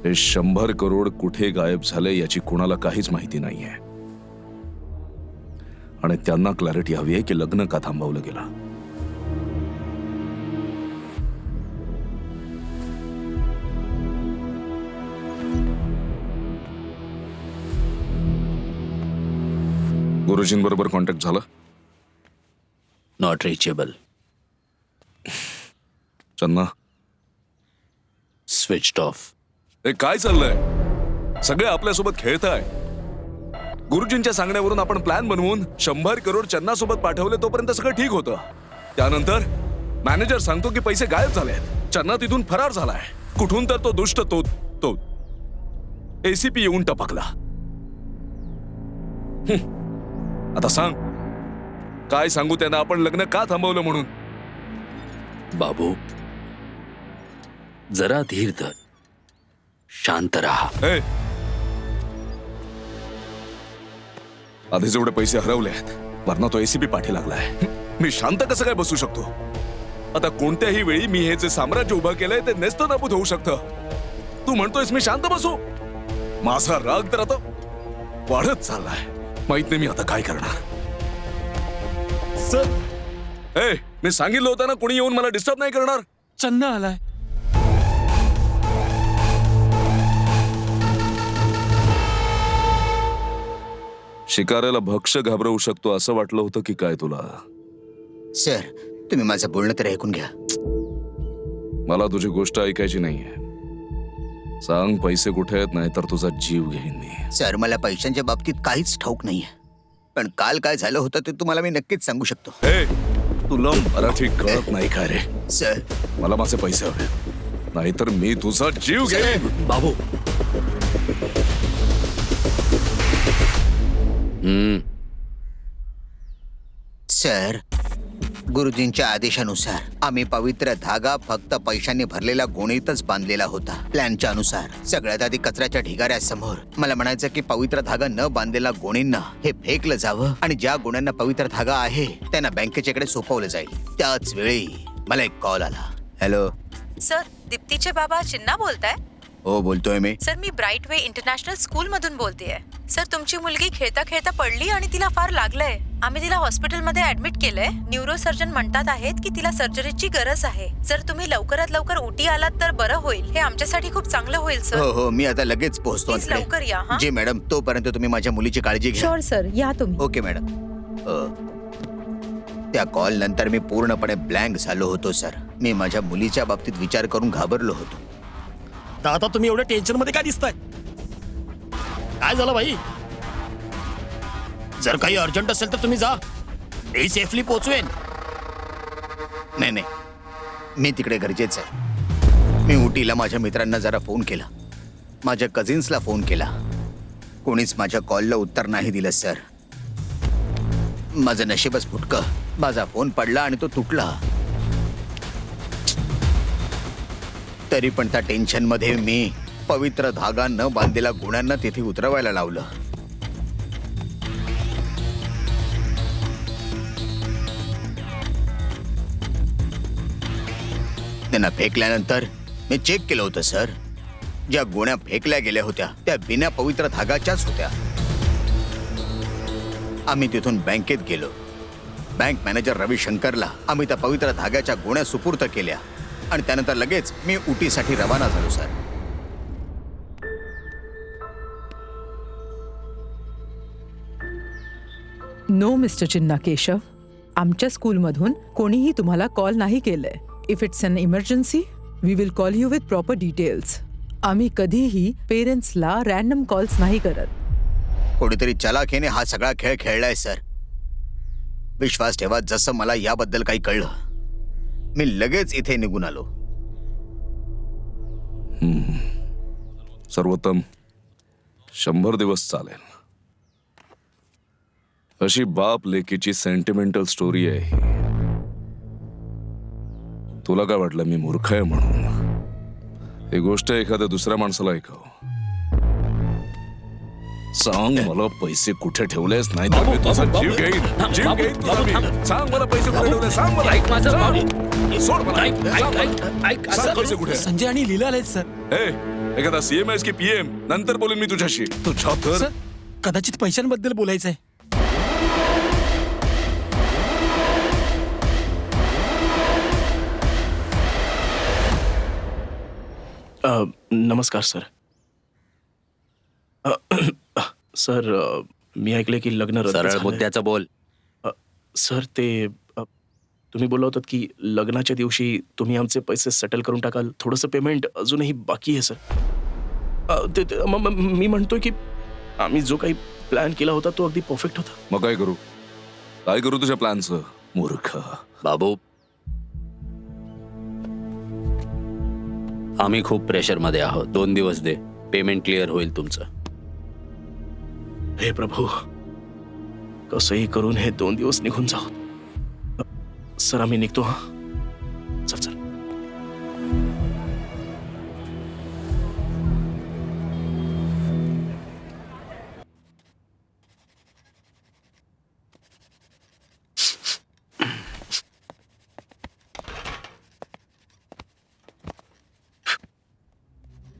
हे 100 करोड कुठे गायब झाले याची कुणाला काहीच माहिती नाहीये. आणि त्यांना क्लॅरिटी हवी आहे की लग्न का थांबवलं गेलं. गुरुजींबरोबर कॉन्टॅक्ट झाला? Not reachable. चन्ना स्विच्ड ऑफ. हे काय चाललंय? सगळे आपल्यासोबत खेळताय. गुरुजींच्या सांगण्यावरून आपण प्लॅन बनवून 100 करोड चन्ना सोबत पाठवले, तोपर्यंत सगळं ठीक होतं. त्यानंतर मॅनेजर सांगतो की पैसे गायब झालेत. चन्ना तिथून फरार झालाय. कुठून तर तो दुष्ट तो एसीपी येऊन टपकला. आता सांग, काय सांगू त्यांना आपण लग्न का थांबवलं म्हणून? बाबू, जरा धीर धर, शांत राहा. आधी जेवढे पैसे हरवले आहेत, वरना तो एसीपी पाठी लागलाय. मी शांत कसं काय बसू शकतो? आता कोणत्याही वेळी मी हे जे साम्राज्य उभं केलंय ते नेस्तनाबूत होऊ शकतं. तू म्हणतोयस मी शांत बसू? माझा राग तर आता वाढत चाललाय. माहित नाही मी आता काय करणार. सर, मी सांगितलं होतं ना, कोणी येऊन मला डिस्टर्ब नाही करणार. चन्ना आलाय. शिकाऱ्याला भक्ष घाबरवू शकतो असं वाटलं होतं की काय तुला? सर, तुम्ही माझं बोलणं तर ऐकून घ्या. मला तुझी गोष्ट ऐकायची नाहीये. सांग पैसे कुठे आहेत, नाही तर तुझा जीव घेईन मी. सर, मला पैशांच्या बाबतीत काहीच ठाऊक नाहीये, पण काल काय झालं होतं ते तुम्हाला मी नक्कीच सांगू शकतो. तुला मराठी कळत नाही का रे? सर, मला माझे पैसे हवे, नाहीतर मी तुझा जीव घेईन. बाबू, सर, गुरुजींच्या आदेशानुसार आम्ही पवित्र धागा फक्त पैशाने भरलेला गोणीतच बांधलेला होता. प्लॅनच्या अनुसार सगळ्यात आधी कचऱ्याच्या ढिगाऱ्यासमोर मला म्हणायचं की पवित्र धागा न बांधलेला गोणींना हे फेकलं जावं आणि ज्या गोण्यांना पवित्र धागा आहे त्यांना बँकेच्याकडे सोपवलं जाईल. त्याच वेळी मला एक कॉल आला. हॅलो सर, दीप्तीचे बाबा चिन्ना बोलताय? हो बोलतोय मी. सर मी ब्राईट वे इंटरनॅशनल स्कूल मधून बोलतेय. सर तुमची मुलगी खेळता खेळता पडली आणि तिला फार लागलंय. आम्ही तिला हॉस्पिटलमध्ये ऍडमिट केलंय. न्यूरोसर्जन म्हणतात आहेत की तिला सर्जरीची गरज आहे. जर तुम्ही लवकरात लवकर उटी आलात तर बरं होईल. हे आमच्यासाठी खूप चांगलं होईल सर. हो मी आता लगेच पोहोचतो. Please लवकर या, हा? जी मॅडम, तोपर्यंत तुम्ही माझ्या मुलीची काळजी घ्या. शुअर सर, या तुम्ही. Okay madam. त्या कॉल नंतर मी पूर्णपणे ब्लँक झालो होतो सर. मी माझ्या मुलीच्या बाबतीत विचार करून घाबरलो होतो. आता तुम्ही एवढ्या टेन्शन मध्ये काय दिसताय? काय झालं भाई? जर काही अर्जंट असेल तर तुम्ही जा, मी सेफली पोहोचवेन. नाही मी तिकडे गरजेचं आहे. मी उटीला माझ्या मित्रांना जरा फोन केला, माझ्या कझिन्सला फोन केला. कोणीच माझ्या कॉलला उत्तर नाही दिलं सर. माझं नशीबच फुटकं. माझा फोन पडला आणि तो तुटला. तरी पण त्या टेन्शन मध्ये मी पवित्र धागा न बांधलेल्या गुणांना तिथे उतरवायला लावलं. त्यांना फेकल्यानंतर मी चेक केलं होतं सर. ज्या गोण्या फेकल्या गेल्या होत्या त्या बिना पवित्र धागाच्याच होत्या. आम्ही तिथून बँकेत गेलो. बँक मॅनेजर रविशंकरला आम्ही त्या पवित्र धाग्याच्या गोण्या सुपूर्द केल्या आणि त्यानंतर लगेच मी उटीसाठी रवाना झालो sir. No mister Chinna Keshav, आमच्या स्कूलमधून कोणीही तुम्हाला कॉल नाही केलंय. If it's an emergency we will call you with proper details. आम्ही कधीही पेरेंट्सला रॅन्डम कॉल्स नाही करत. कोणीतरी चलाखीने हा सगळा खेळ खेळलाय सर. विश्वास ठेवा, जसं मला याबद्दल काही कळलं मी लगेच इथे निघून आलो. सर्वोत्तम, 100 दिवस चालेल. अशी बाप लेकीची सेंटिमेंटल स्टोरी आहे ही. तुला काय वाटलं मी मूर्ख आहे म्हणून? ही गोष्ट एखाद्या दुसऱ्या माणसाला ऐकव. सांग मला पैसे कुठे ठेवलेस, नाही तर मी तुझा जीव घेईन. जीव घेईन तुझा मी. सांग मला पैसे कुठे ठेवले, सांग मला. ऐक माझं सांग. बाबू. सोड मला. ऐक सांग पैसे कुठे. संजय आणि लीला आलेत सर. एखादा सीएम आहेस की पीएम? नंतर बोलेन मी तुझ्याशी. तुझ्या तर सर, कदाचित पैशांबद्दल बोलायचंय. नमस्कार सर. सर मी ऐकले की लग्न रद्द सरळ झालंय. मुद्द्याचं बोल. सर ते तुम्ही बोलला होतात की लग्नाच्या दिवशी तुम्ही आमचे पैसे सेटल करून टाकाल. थोडंसं पेमेंट अजूनही बाकी आहे सर. मी म्हणतोय की आम्ही जो काही प्लॅन केला होता तो अगदी परफेक्ट होता. मग काय करू? काय करू तुझ्या प्लॅनचं? मूर्ख. बाबू, आम्ही खूप प्रेशरमध्ये आहोत. 2 दिवस दे, पेमेंट क्लिअर होईल तुमचं. हे प्रभू, कसंही करून हे 2 दिवस निघून जाऊ. सर आम्ही निघतो. हा चल चल.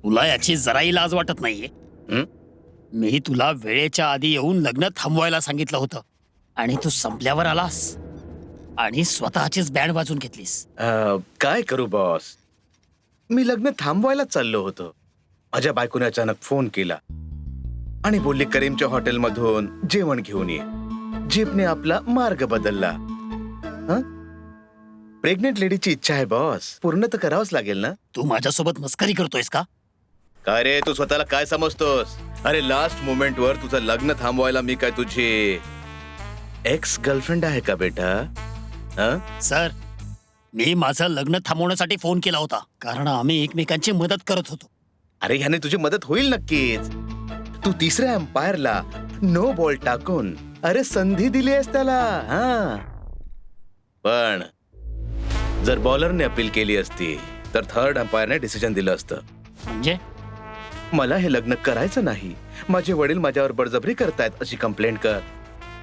तुला याची जराही लाज वाटत नाहीये? मी तुला वेळेच्या आधी येऊन लग्न थांबवायला सांगितलं होतं आणि तू संपल्यावर आलास आणि स्वतःचीच बँड वाजून घेतलीस. काय करू बॉस, मी लग्न थांबवायलाच चाललो होतो. माझ्या बायकोने अचानक फोन केला आणि बोलली करीमच्या हॉटेलमधून जेवण घेऊन ये. जीपने आपला मार्ग बदलला. प्रेग्नेंट लेडीची इच्छा आहे बॉस, पूर्ण तर करावंच लागेल ना. तू माझ्यासोबत मस्करी करतोयस का? काय रे, तू स्वतःला काय समजतोस? अरे लास्ट मोमेंट वर तुझं लग्न थांबवायला मी काय तुझी एक्स गर्लफ्रेंड आहे का बेटा? सर, मी माझं लग्न थांबवण्यासाठी फोन केला होता कारण आम्ही एकमेकांची मदत करत होतो. अरे ह्याने तुझी मदत होईल नक्कीच. तू तिसऱ्या अंपायरला नो बॉल टाकून अरे संधी दिली आहेस त्याला. पण जर बॉलरने अपील केली असती तर थर्ड अंपायरने डिसिजन दिलं असतं. म्हणजे मला हे लग्न करायचं नाही, माझे वडील माझ्यावर बळजबरी करतायत अशी कंप्लेंट कर.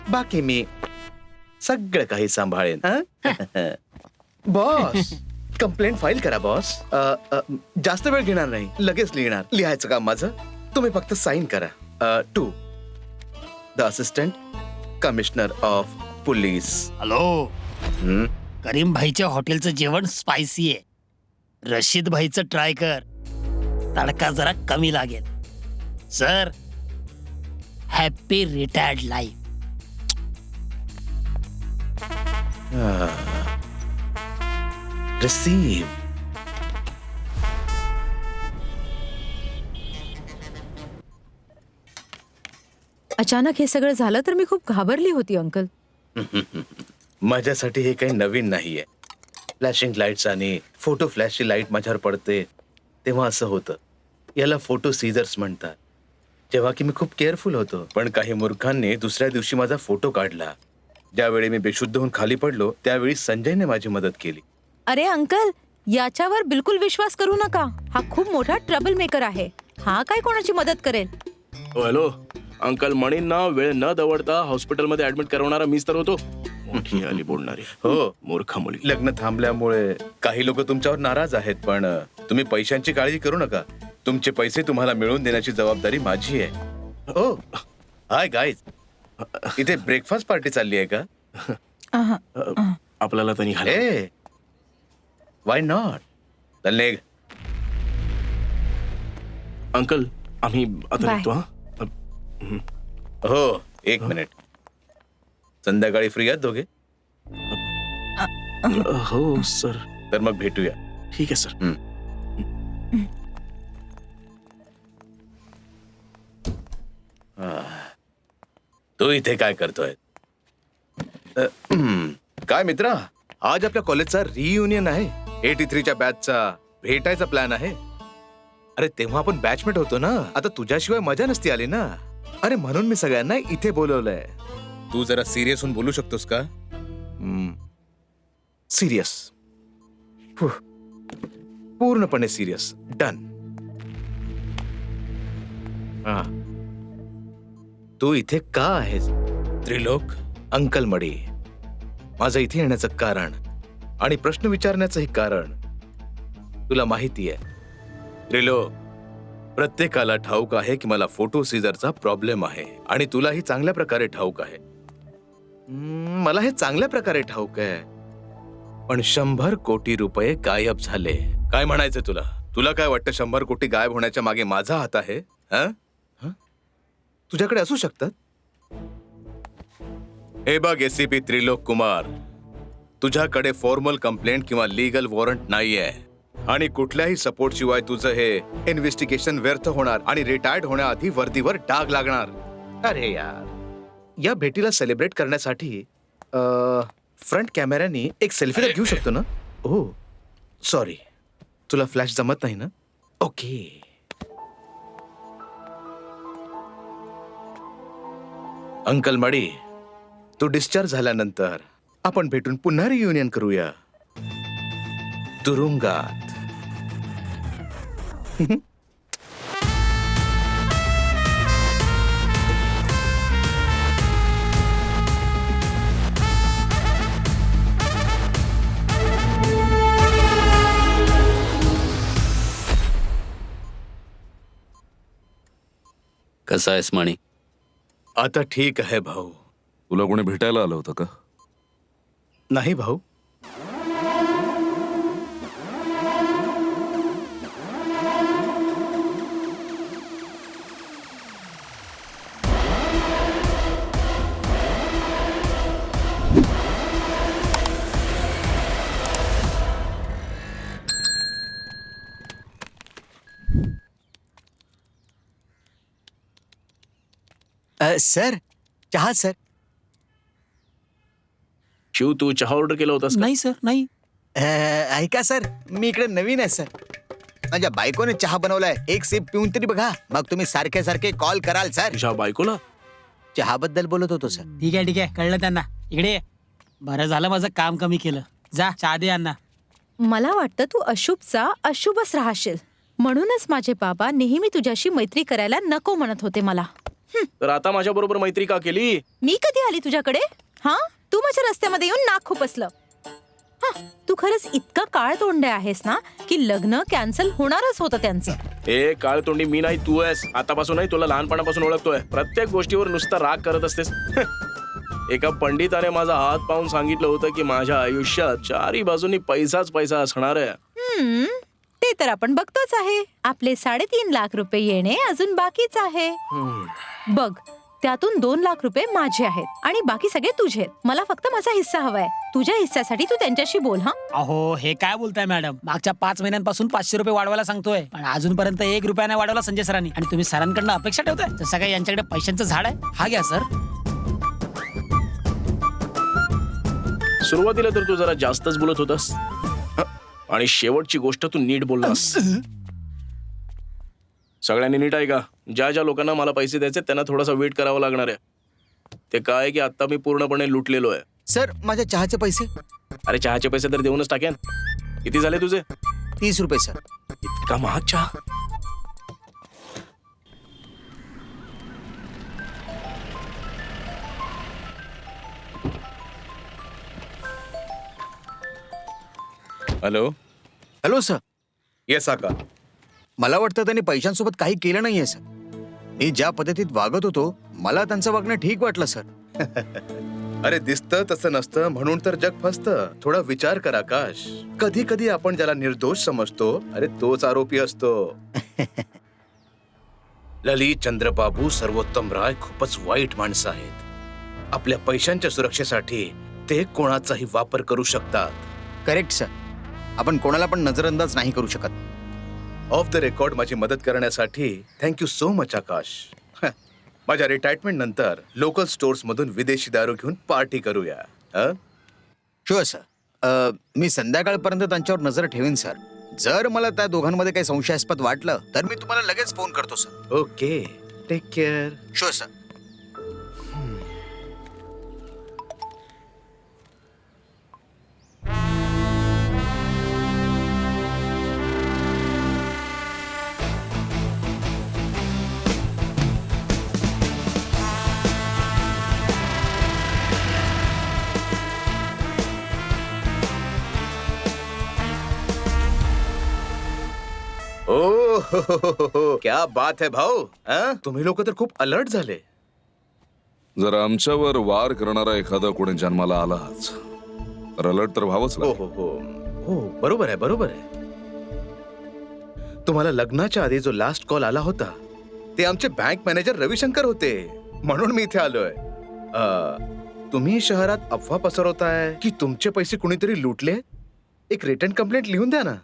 बाकी मी सगळं काही सांभाळेन. बॉस, कंप्लेंट फाईल करा बॉस. जास्त वेळ घेणार नाही, लगेच लिहिणार. लिहायचं काम माझं, तुम्ही फक्त साईन करा. To the assistant commissioner of police. Hello, Karim भाईच्या हॉटेलचं जेवण स्पायसी आहे. रशीद भाईचं ट्राय कर, तडका जरा कमी लागेल. Sir, happy retired life. Receive. अचानक हे सगळं झालं तर मी खूप घाबरली होती अंकल. माझ्यासाठी हे काही नवीन नाहीये. फ्लॅशिंग लाईट्स आणि फोटो फ्लॅशची लाईट माझ्यावर पडते तेव्हा असं होतं. याला फोटो सीझर्स म्हणतात. जेव्हा की मी खूप केअरफुल होतो, पण काही मूर्खांनी दुसऱ्या दिवशी माझा फोटो काढला. ज्यावेळी मी बेशुद्ध होऊन खाली पडलो त्यावेळी संजयने माझी मदत केली. अरे अंकल, याच्यावर बिलकुल विश्वास करू नका. हा खूप मोठा ट्रबल मेकर आहे. हा काय कोणाची मदत करेल? हॅलो, अंकल मणींना वेळ न दवडता हॉस्पिटलमध्ये ऍडमिट करवणारा मीच तर होतो. मोठी आली बोलणारी. हो, मूर्खा मुली. लग्न थांबल्यामुळे काही लोक तुमच्यावर नाराज आहेत, पण तुम्ही पैशांची काळजी करू नका. तुमचे पैसे तुम्हाला मिळवून देण्याची जबाबदारी माझी आहे. हो, हाय गाईज, इथे ब्रेकफास्ट पार्टी चालली आहे का? आपल्याला तर निघाले. ए, वाय नॉट? चल निघ. अंकल, आम्ही आता Bye. निघतो. हो, एक मिनिट. संध्याकाळी फ्री आहात दोघे? हो सर. तर मग भेटूया. ठीक आहे सर. तू इथे काय करतोय? काय मित्रा, आज आपल्या कॉलेजचा रियुनियन आहे. 83च्या बॅचचा भेटायचा प्लॅन आहे. अरे तेव्हा आपण बॅचमेट होतो ना. आता तुझ्याशिवाय मजा नसती आली ना. अरे म्हणून मी सगळ्यांना इथे बोलवलंय. तू जरा सिरियस होऊन बोलू शकतोस का? सिरियस, पूर्णपणे सिरियस. डन. हा, तू इथे का आहेस? त्रिलोक, अंकल मडी, माझं इथे येण्याचं कारण आणि प्रश्न विचारण्याचंही कारण तुला माहिती आहे. त्रिलोक, प्रत्येकाला ठाऊक आहे की मला फोटो सीझरचा प्रॉब्लेम आहे आणि तुलाही चांगल्या प्रकारे ठाऊक आहे. मला हे चांगल्या प्रकारे ठाऊक आहे, पण 100 कोटी रुपये गायब झाले. काय म्हणायचं तुला? तुला काय वाटतं 100 कोटी गायब होण्याच्या मागे माझा हात आहे? तुझ्याकडे असू शकतात. हे बघ एसीपी त्रिलोक कुमार, तुझ्याकडे फॉर्मल कंप्लेंट किंवा लीगल वॉरंट नाहीये आणि कुठल्याही सपोर्ट शिवाय तुझं हे इन्व्हेस्टिगेशन व्यर्थ होणार आणि रिटायर्ड होण्याआधी वर्दीवर डाग लागणार. अरे यार, या भेटीला सेलिब्रेट करण्यासाठी फ्रंट कॅमेऱ्यानी एक सेल्फी तर घेऊ शकतो ना? हो, सॉरी, तुला फ्लॅश जमत नाही ना? ओके. अंकल मडी, तू डिस्चार्ज झाल्यानंतर आपण भेटून पुन्हा रियुनियन करूया तुरुंगात. कसा आहेस मणी? आता ठीक आहे भाऊ. तुला कोणी भेटायला आलं होतं का? नाही भाऊ. सर, चहा सर. शिव, तू चहा ऑर्डर केला होतास का? नाही सर, नाही. ऐका सर, मी इकडे नवीन आहे सर. माझ्या बायकोने चहा बनवलाय. एक सिप पिऊन तरी बघा, मग तुम्ही सारखे सारखे कॉल कराल सर. तुझ्या बायकोला? चहाबद्दल बोलत होतो सर. ठीक आहे, ठीक आहे, कळलं त्यांना. इकडे ये. बरं झालं माझं काम कमी केलं. जा चहा दे यांना. मला वाटतं तू अशुभचा अशुभच राहशील, म्हणूनच माझे बाबा नेहमी तुझ्याशी मैत्री करायला नको म्हणत होते मला. तर आता माझ्या बरोबर मैत्री का केली? मी कधी आली तुझ्याकडे? हा, तू माझ्या रस्त्यामध्ये येऊन नाक खुपसलं. तू खरंच इतका काळ तोंडे आहेस ना की लग्न कॅन्सल होणारच होतं त्यांचं. ए काळ तोंडी मी नाही तू आहेस. आतापासून नाही तुला लहानपणापासून ओळखतोय. प्रत्येक गोष्टीवर नुसता राग करत असतेस. एका पंडिताने माझा हात पाहून सांगितलं होतं की माझ्या आयुष्यात चारी बाजूनी पैसाच पैसा असणार आहे. ते तर आपण बघतोच आहे. आपले 3.5 लाख रुपये येणे अजून बाकीच आहे. बघ, त्यातून 2 लाख रुपये माझे आहेत आणि बाकी सगळे तुझे आहेत. मला फक्त माझा हिस्सा हवाय. तुझ्या हिस्स्यासाठी तू त्यांच्याशी बोल. हा अहो हे काय बोलताय मॅडम? मागच्या 5 महिन्यांपासून 500 रुपये वाढवायला सांगतोय, पण अजूनपर्यंत 1 रुपया नाही वाढवला संजय सरांनी. आणि तुम्ही सरांकडनं अपेक्षा ठेवताय? जसं काय यांच्याकडे पैशांचं झाड आहे. हा घ्या सर. सुरुवातीला तर तू जरा जास्तच बोलत होतास आणि शेवटची गोष्ट तू नीट बोललास. सगळ्यांनी नीट आहे का? ज्या ज्या लोकांना मला पैसे द्यायचे त्यांना थोडासा वेट करावा लागणार आहे. ते काय की आता मी पूर्णपणे लुटलेलो आहे. सर माझ्या चहाचे पैसे. अरे चहाचे पैसे तर देऊनच टाकेन. किती झाले तुझे? 30 रुपये सर. इतका महाग चहा? हॅलो. Hello sir. येस आका. मला वाटतं त्यांनी पैशांसोबत काही केलं नाहीये सर. मी ज्या पद्धतीत वागत होतो मला त्यांचं वागणं ठीक वाटलं सर. अरे दिसतं तसं नसतं म्हणून तर जग फसतं. थोडा विचार कर आकाश. कधी कधी आपण ज्याला निर्दोष समजतो अरे तोच आरोपी असतो. ललित चंद्रबाबू सर्वोत्तम राय खूपच वाईट माणसं आहेत. आपल्या पैशांच्या सुरक्षेसाठी ते कोणाचाही वापर करू शकतात. Correct sir. आपण कोणाला पण नजरअंदाज नाही करू शकत. ऑफ द रेकॉर्ड माझी मदत करण्यासाठी थँक्यू सो मच आकाश. माझ्या रिटायरमेंट नंतर लोकल स्टोर्स मधून विदेशी दारू घेऊन पार्टी करूया. Sure sir. मी संध्याकाळपर्यंत त्यांच्यावर नजर ठेवीन सर. जर मला त्या दोघांमध्ये काही संशयास्पद वाटलं तर मी तुम्हाला लगेच फोन करतो sir. Okay. Take care. Sure sir. क्या बात है भाऊ. तुम्ही लोक तर खूप अलर्ट झाले. जर आमच्यावर वार करणारा एखादा कोणी जन्माला आलाच तर अलर्ट तर व्हावंच हो लागेल. हो हो हो बरोबर आहे बरोबर आहे. तुम्हाला लग्नाच्या आधी जो लास्ट कॉल आला होता ते आमचे बँक मॅनेजर रविशंकर होते म्हणून मी इथे आलोय. तुम्ही शहरात अफवा पसरवताय की तुमचे पैसे कुणीतरी लुटले. एक रिटर्न कंप्लेंट लिहून द्या ना.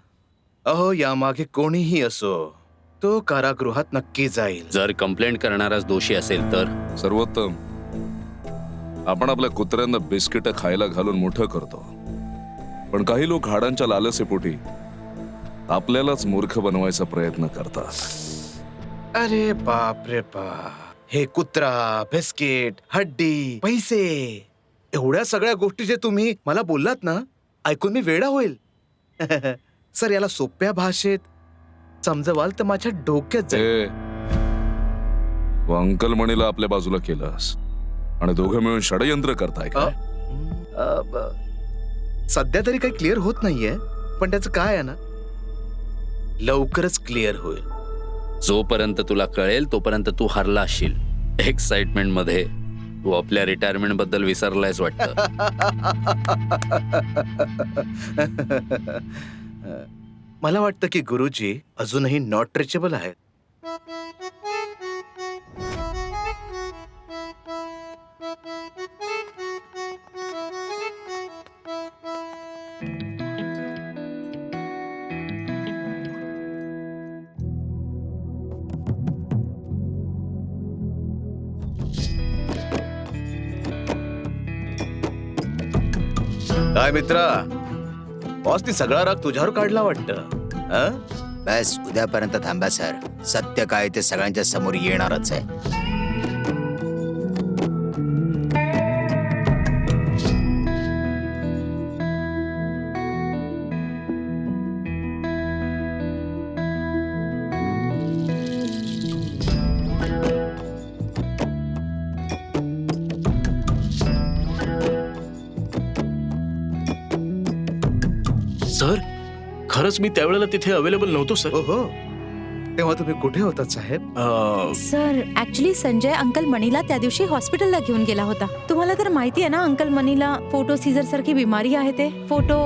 अहो यामागे कोणीही असो तो कारागृहात नक्की जाईल. जर कंप्लेंट करणाराच दोषी असेल तर? सर्वोत्तम, आपण आपल्या कुत्र्यांना बिस्किट खायला घालून मोठं करतो, पण काही लोक हाडांच्या लालसेपोटी आपल्यालाच मूर्ख बनवायचा प्रयत्न करतात. अरे बाप रे बाप. हे कुत्रा, बिस्किट, हड्डी, पैसे, एवढ्या सगळ्या गोष्टी जे तुम्ही मला बोललात ना ऐकून मी वेडा होईल. सर याला सोप्या भाषेत समजवाल तर माझ्या डोक्यात जाईल. अंकल म्हणीला आपल्या बाजूला केलंस आणि दोघं मिळून षडयंत्र करताय का? सध्या तरी काही क्लिअर होत नाहीये, पण त्याचं काय आहे ना लवकरच क्लिअर होईल. जोपर्यंत तुला कळेल तोपर्यंत तू हरला असशील. एक्साइटमेंट मध्ये तू आपल्या रिटायरमेंट बद्दल विसरलायस वाटतं. मला वाटतं की गुरुजी अजूनही नॉट रिचेबल आहेत. काय मित्रा, बॉसनी सगळा राग तुझ्यावर काढला वाटतं. बस उद्यापर्यंत थांबा सर. सत्य काय ते सगळ्यांच्या समोर येणारच आहे. सर खरंच मी त्यावेळेला तिथे अवेलेबल नव्हतो सर. हो तेव्हा तुम्ही कुठे होतात साहेब? सर ऍक्च्युली संजय अंकल मनीला त्या दिवशी हॉस्पिटलला घेऊन गेला होता. तुम्हाला तर माहिती आहे ना अंकल मनीला फोटो सीझर सारखी बिमारी आहे. ते फोटो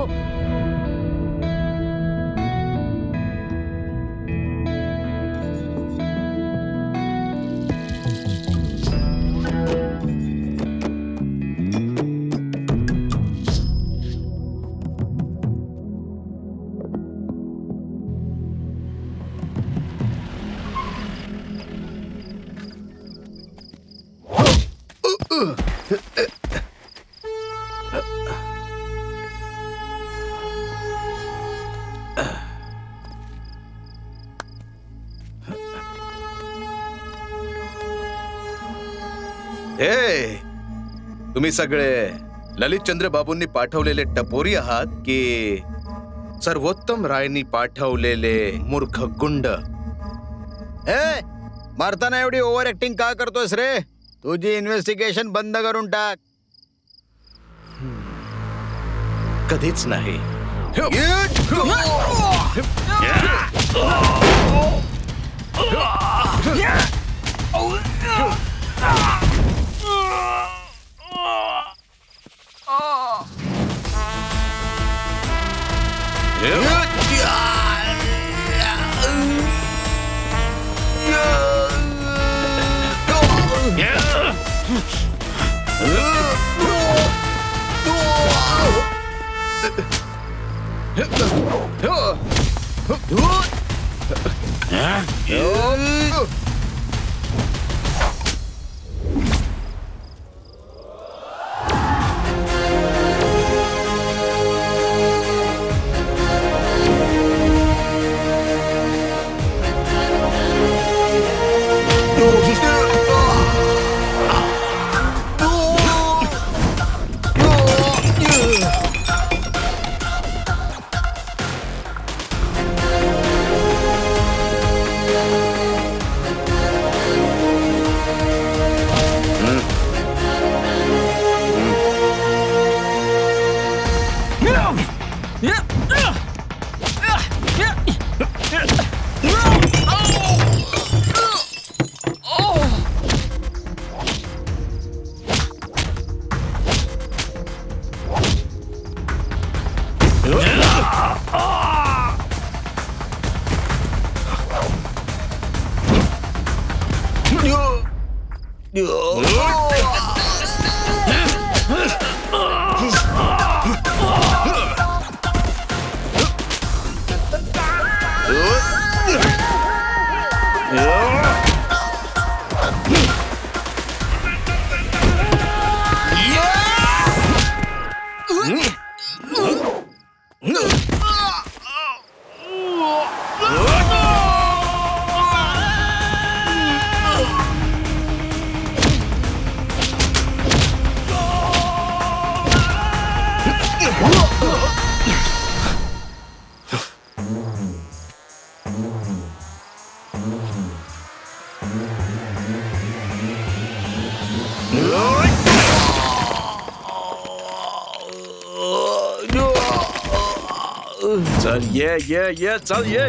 तुम्ही सगळे ललितचंद्र बाबूंनी पाठवलेले टपोरी आहात की सर्वोत्तम रायनी पाठवलेले मूर्ख गुंड? मारताना एवढी ओव्हर ऍक्टिंग का करतोयस रे? तुझी इन्व्हेस्टिगेशन बंद करून टाक. कधीच नाही. चल ये चल ये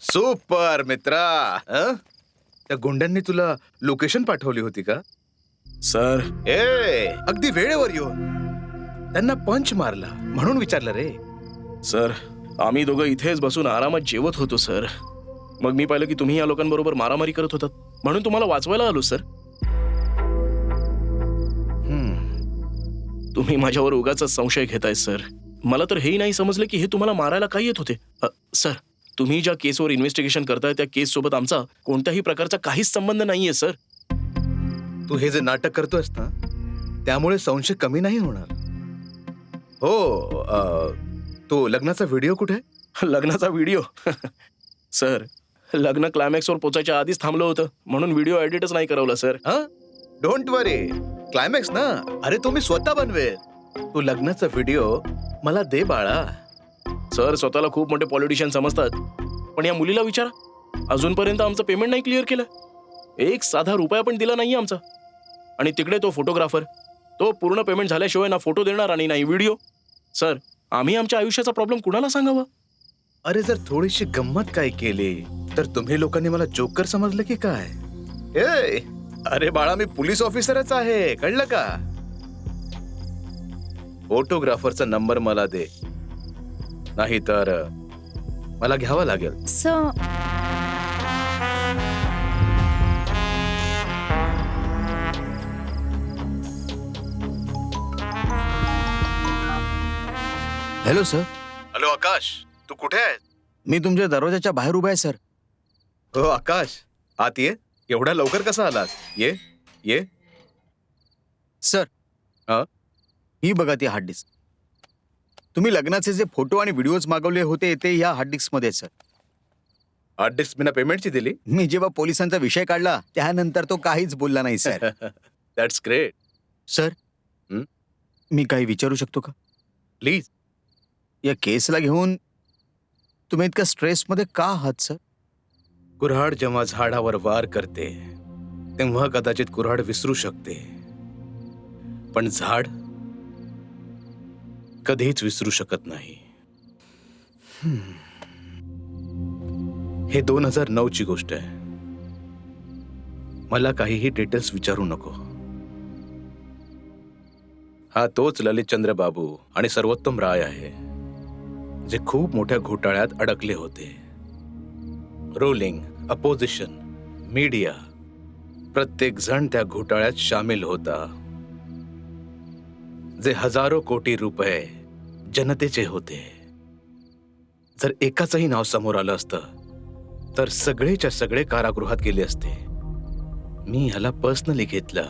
सुपर मित्रा. हं? त्या गुंड्यांनी तुला लोकेशन पाठवली होती का? सर अगदी वेळेवर येऊन त्यांना पंच मारला म्हणून विचारलं रे. सर आम्ही दोघं इथेच बसून आरामात जेवत होतो सर. मग मी पाहिलं की तुम्ही या लोकांबरोबर मारामारी करत होतात, म्हणून तुम्हाला वाचवायला आलो सर. तुम्ही माझ्यावर उगाच संशय घेताय सर. मला तर हेही नाही समजलं की हे तुम्हाला मारायला काय येत होते. सर तुम्ही ज्या केसवर इन्व्हेस्टिगेशन करताय त्या केस सोबत आमचा कोणत्याही प्रकारचा काहीच संबंध नाहीये सर. तू हे जे नाटक करतोयस ना त्यामुळे संशय कमी नाही होणार. हो तो लग्नाचा व्हिडिओ कुठे? लग्नाचा व्हिडिओ सर लग्न क्लायमॅक्सवर पोचायच्या आधीच थांबलं होतं म्हणून व्हिडिओ एडिटच नाही करवला सर. डोंट वरी, क्लायमॅक्स ना अरे तो मी स्वतः बनवेल. तू लग्नाचा व्हिडिओ मला दे बाळा. सर स्वतःला खूप मोठे पॉलिटिशियन समजतात, पण या मुलीला विचारा, अजूनपर्यंत आमचं पेमेंट नाही क्लिअर केलं. एक साधा रुपया पण दिला नाही आमचा. आणि तिकडे तो फोटोग्राफर, तो पूर्ण पेमेंट झाल्याशिवाय ना फोटो देणार आणि नाही व्हिडिओ. सर आम्ही आमच्या आयुष्याचा प्रॉब्लेम कुणाला सांगावा? अरे जर थोडीशी गंमत काय केली तर तुम्ही लोकांनी मला जोकर समजलं की काय? अरे बाळा मी पोलीस ऑफिसरच आहे, कळलं का? फोटोग्राफरचा नंबर मला दे, नाही तर मला घ्यावा लागेल. Hello sir. हॅलो आकाश, तू कुठे आहे? मी तुमच्या दरवाजाच्या बाहेर उभा आहे सर. हो आकाश, आत ये. एवढ्या लवकर कसा आलात? ये ये. सर ही बघा ती हार्ड डिस्क. तुम्ही लग्नाचे जे फोटो आणि व्हिडिओज मागवले होते ते या हार्ड डिस्क मध्ये सर. हार्ड डिस्क बिना पेमेंटची दिली? मी जेव्हा पोलिसांचा विषय काढला त्यानंतर तो काहीच बोलला नाही सर. That's great. सर मी काही विचारू शकतो का? प्लीज. या केसला घेऊन तुम्ही इतका स्ट्रेस मध्ये का आहात सर? कुऱ्हाड जेव्हा झाडावर वार करते तेव्हा कदाचित कुऱ्हाड विसरू शकते, पण झाड कधीच विसरू शकत नाही. हे 2009 ची गोष्ट आहे. मला काहीही डिटेल्स विचारू नको. हा तोच ललितचंद्र बाबू आणि सर्वोत्तम राय आहे जे खूप मोठ्या घोटाळ्यात अडकले होते. रोलिंग, अपोजिशन, मीडिया, प्रत्येक जण त्या घोटाळ्यात सामील होता. जे हजारो कोटी रुपये जनतेचे होते. जर एकाचंही नाव समोर आलं असतं तर सगळेच्या सगळे कारागृहात गेले असते. मी ह्याला पर्सनली घेतलं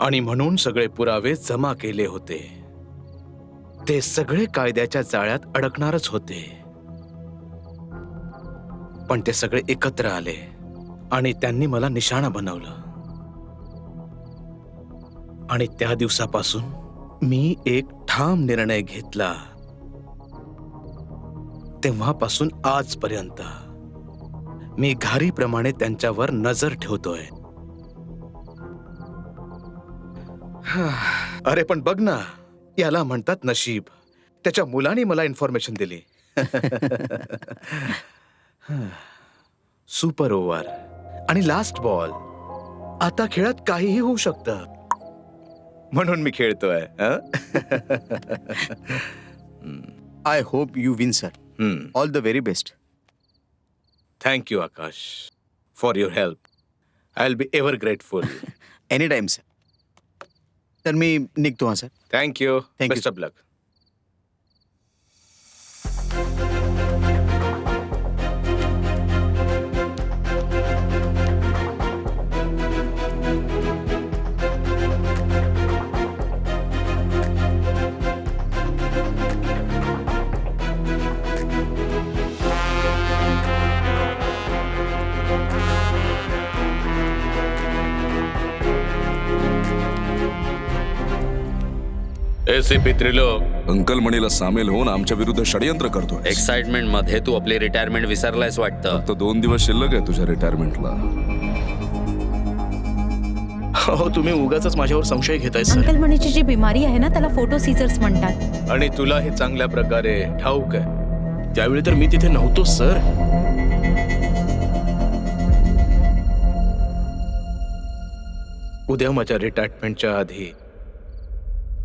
आणि म्हणून सगळे पुरावे जमा केले होते. ते सगळे कायद्याच्या जाळ्यात अडकणारच होते, पण ते सगळे एकत्र आले आणि त्यांनी मला निशाणा बनवलं. आणि त्या दिवसापासून मी एक ठाम निर्णय घेतला. तेव्हापासून आजपर्यंत मी घारीप्रमाणे त्यांच्यावर नजर ठेवतोय. अरे पण बघ ना, याला म्हणतात नशीब. त्याच्या मुलाने मला इन्फॉर्मेशन दिली. सुपर ओव्हर आणि लास्ट बॉल. आता खेळात काहीही होऊ शकतं म्हणून मी खेळतोय. I hope you win sir. All the very best. Thank you Akash for your help. I will be ever grateful. Any time sir. तर मी निघतो हा sir. Thank you. Thank you. Best of luck. ACP Trilok, अंकलमणीला सामील होऊन आमच्या विरुद्ध षडयंत्र करतोय. एक्साइटमेंट मध्ये तू आपली रिटायरमेंट विसरलायस वाटतं. फक्त 2 दिवस शिल्लक आहे तुझ्या रिटायरमेंटला. हो तुम्ही उगाच माझ्यावर संशय घेताय सर. अंकलमणीची जी बिमारी आहे ना त्याला फोटो सीझर्स म्हणतात. आणि तुला हे चांगल्या प्रकारे ठाऊक आहे. त्यावेळी तर मी तिथे नव्हतो सर. उद्या माझ्या रिटायरमेंटच्या आधी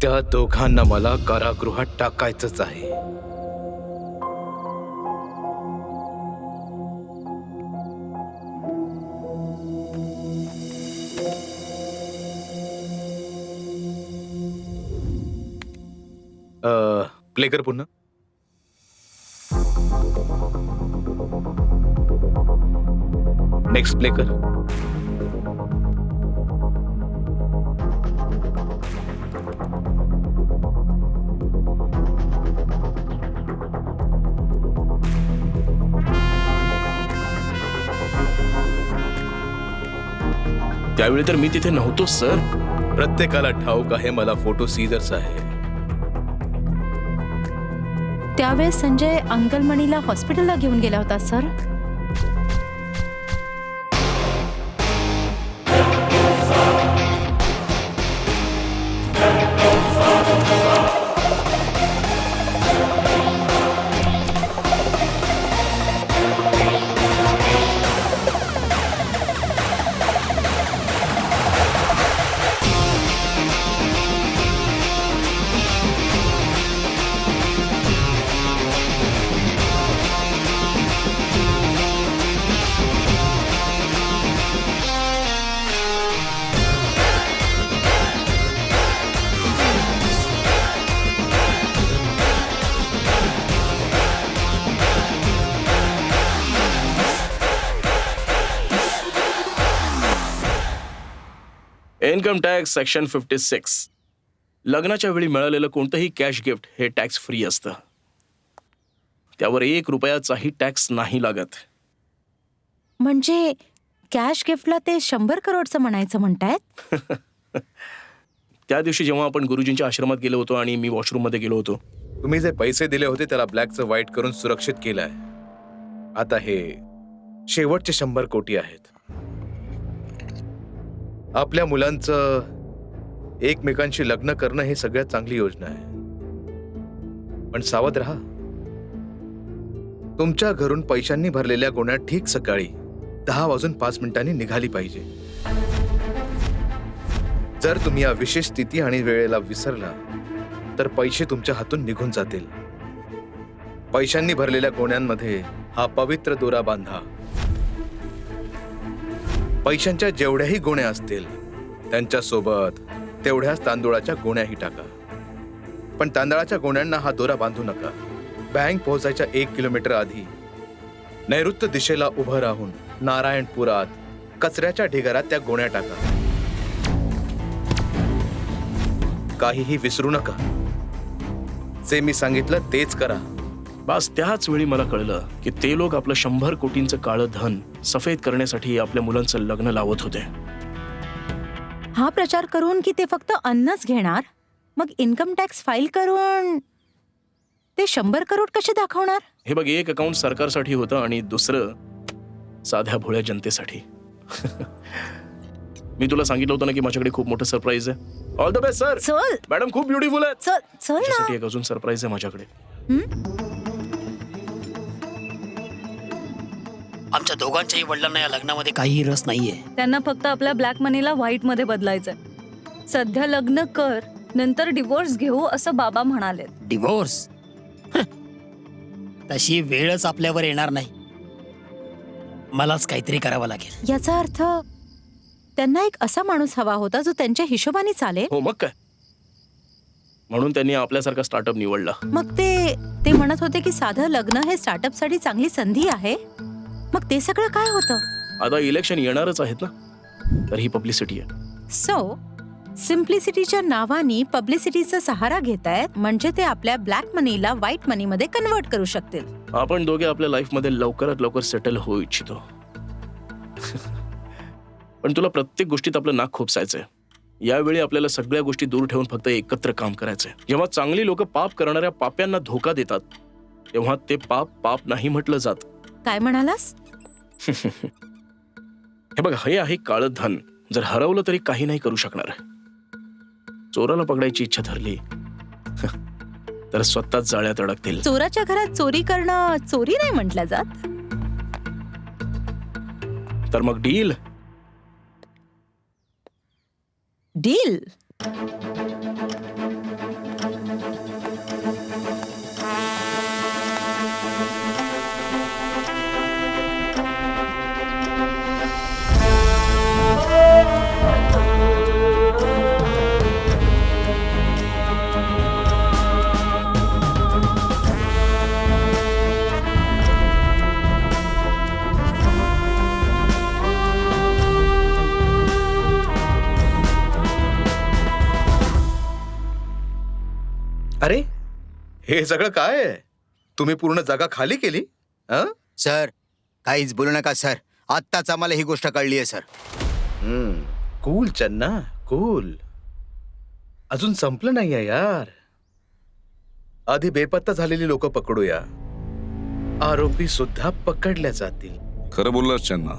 त्या दोघांना मला कारागृहात टाकायचंच आहे. प्ले कर पुन्हा. नेक्स्ट प्ले कर. त्यावेळी तर मी तिथे नव्हतो सर. प्रत्येकाला ठाऊक आहे मला फोटो सीझर्स आहे. त्यावेळेस संजय अंकलमणीला हॉस्पिटलला घेऊन गेला होता सर. Income tax section 56. लग्नाच्या वेळी मिळालेलं कोणतंही कॅश गिफ्ट हे टॅक्स फ्री असतं. त्यावर 1 रुपयाचाही टॅक्स नाही लागत. म्हणजे कॅश गिफ्टला ते 100 करोडचं म्हणायचं म्हणतायत. त्या दिवशी जेव्हा आपण गुरुजींच्या आश्रमात गेलो होतो आणि मी वॉशरूम मध्ये गेलो होतो, तुम्ही जे पैसे दिले होते त्याला ब्लॅकचं व्हाईट करून सुरक्षित केलंय. आता हे शेवटचे 100 कोटी आहेत. आपल्या मुलांचं एकमेकांशी लग्न करणं हे सगळ्यात चांगली योजना आहे. पण सावध राहा. तुमच्या घरून पैशांनी भरलेल्या गोण्या ठीक सकाळी 10:05 निघाली पाहिजे. जर तुम्ही या विशेष स्थिती आणि वेळेला विसरला तर पैसे तुमच्या हातून निघून जातील. पैशांनी भरलेल्या गोण्यांमध्ये हा पवित्र दोरा बांधा. पैशांच्या जेवढ्याही गोण्या असतील त्यांच्यासोबत तेवढ्याच तांदूळाच्या गोण्याही टाका. पण तांदळाच्या गोण्यांना हा दोरा बांधू नका. बँक पोहोचायच्या 1 किलोमीटर आधी नैऋत्य दिशेला उभं राहून नारायणपुरात कचऱ्याच्या ढिगारात त्या गोण्या टाका. काहीही विसरू नका. जे मी सांगितलं तेच करा. बस त्याच वेळी मला कळलं की ते लोक आपलं 100 कोटींचं काळं धन सफेद करण्यासाठी आपल्या मुलांचं लग्न लावत होते. हा प्रचार करून की ते फक्त अन्नच घेणार, मग इन्कम टॅक्स फाईल करून ते 100 करोड कसे दाखवणार? हे बघ, एक अकाउंट सरकारसाठी होतं आणि दुसरं साध्या भोळ्या जनतेसाठी. मी तुला सांगितलं होतं ना की माझ्याकडे खूप मोठं सरप्राईज आहे. All the best sir. चल मॅडम खूप ब्युटिफुल आहे. चल चल ना. तुझ्यासाठी एक अजून सरप्राईज आहे माझ्याकडे. आमच्या दोघांच्याही वडिलांना या लग्नामध्ये काहीही रस नाहीये. त्यांना फक्त आपल्या ब्लॅक मनीला व्हाईट मध्ये बदलायचंय. सध्या लग्न कर, नंतर डिवोर्स घेऊ असं बाबा म्हणाले. डिवोर्स? तशी वेळच आपल्यावर येणार नाही. मलाच काहीतरी करावं लागेल. याचा अर्थ त्यांना एक असा माणूस हवा होता जो त्यांच्या हिशोबाने चालेल. हो मग काय, म्हणून त्यांनी आपल्यासारखा स्टार्टअप निवडला. मग ते म्हणत होते की साधं लग्न हे स्टार्टअप साठी चांगली संधी आहे. मग ते सगळं काय होतं? आता इलेक्शन येणारच आहेत ना, तर ही पब्लिसिटी आहे. सो सिम्प्लिसिटीच्या नावाने पब्लिसिटीचा सहारा घेतायत, म्हणजे ते आपल्या ब्लॅक मनीला व्हाईट मनी मध्ये कन्वर्ट करू शकतील. आपण दोघे आपल्या लाईफ मध्ये लवकरात लवकर सेटल होऊ इच्छितो. पण तुला प्रत्येक गोष्टीत आपलं नाक खोपसायचंय. यावेळी आपल्याला सगळ्या गोष्टी दूर ठेवून फक्त एकत्र काम करायचंय. जेव्हा चांगली लोक पाप करणाऱ्या पाप्यांना धोका देतात तेव्हा ते पाप नाही म्हटलं जात. काय म्हणालास? हे बघ, हे आहे काळं धन. जर हरवलं तरी काही नाही करू शकणार. चोराला पकडायची इच्छा धरली तर स्वतःच जाळ्यात अडकतील. चोराच्या घरात चोरी करणं चोरी नाही म्हटलं जात. तर मग डील. डील. अरे हे सगळं काय आहे? तुम्ही पूर्ण जागा खाली केली? सर काहीच बोलू नका सर. आत्ताच आम्हाला ही गोष्ट कळली आहे सर. कूल चन्ना, कूल. अजून संपलं नाहीये यार. आधी बेपत्ता झालेली लोक पकडूया, आरोपी सुद्धा पकडल्या जातील. खरं बोललास चन्ना,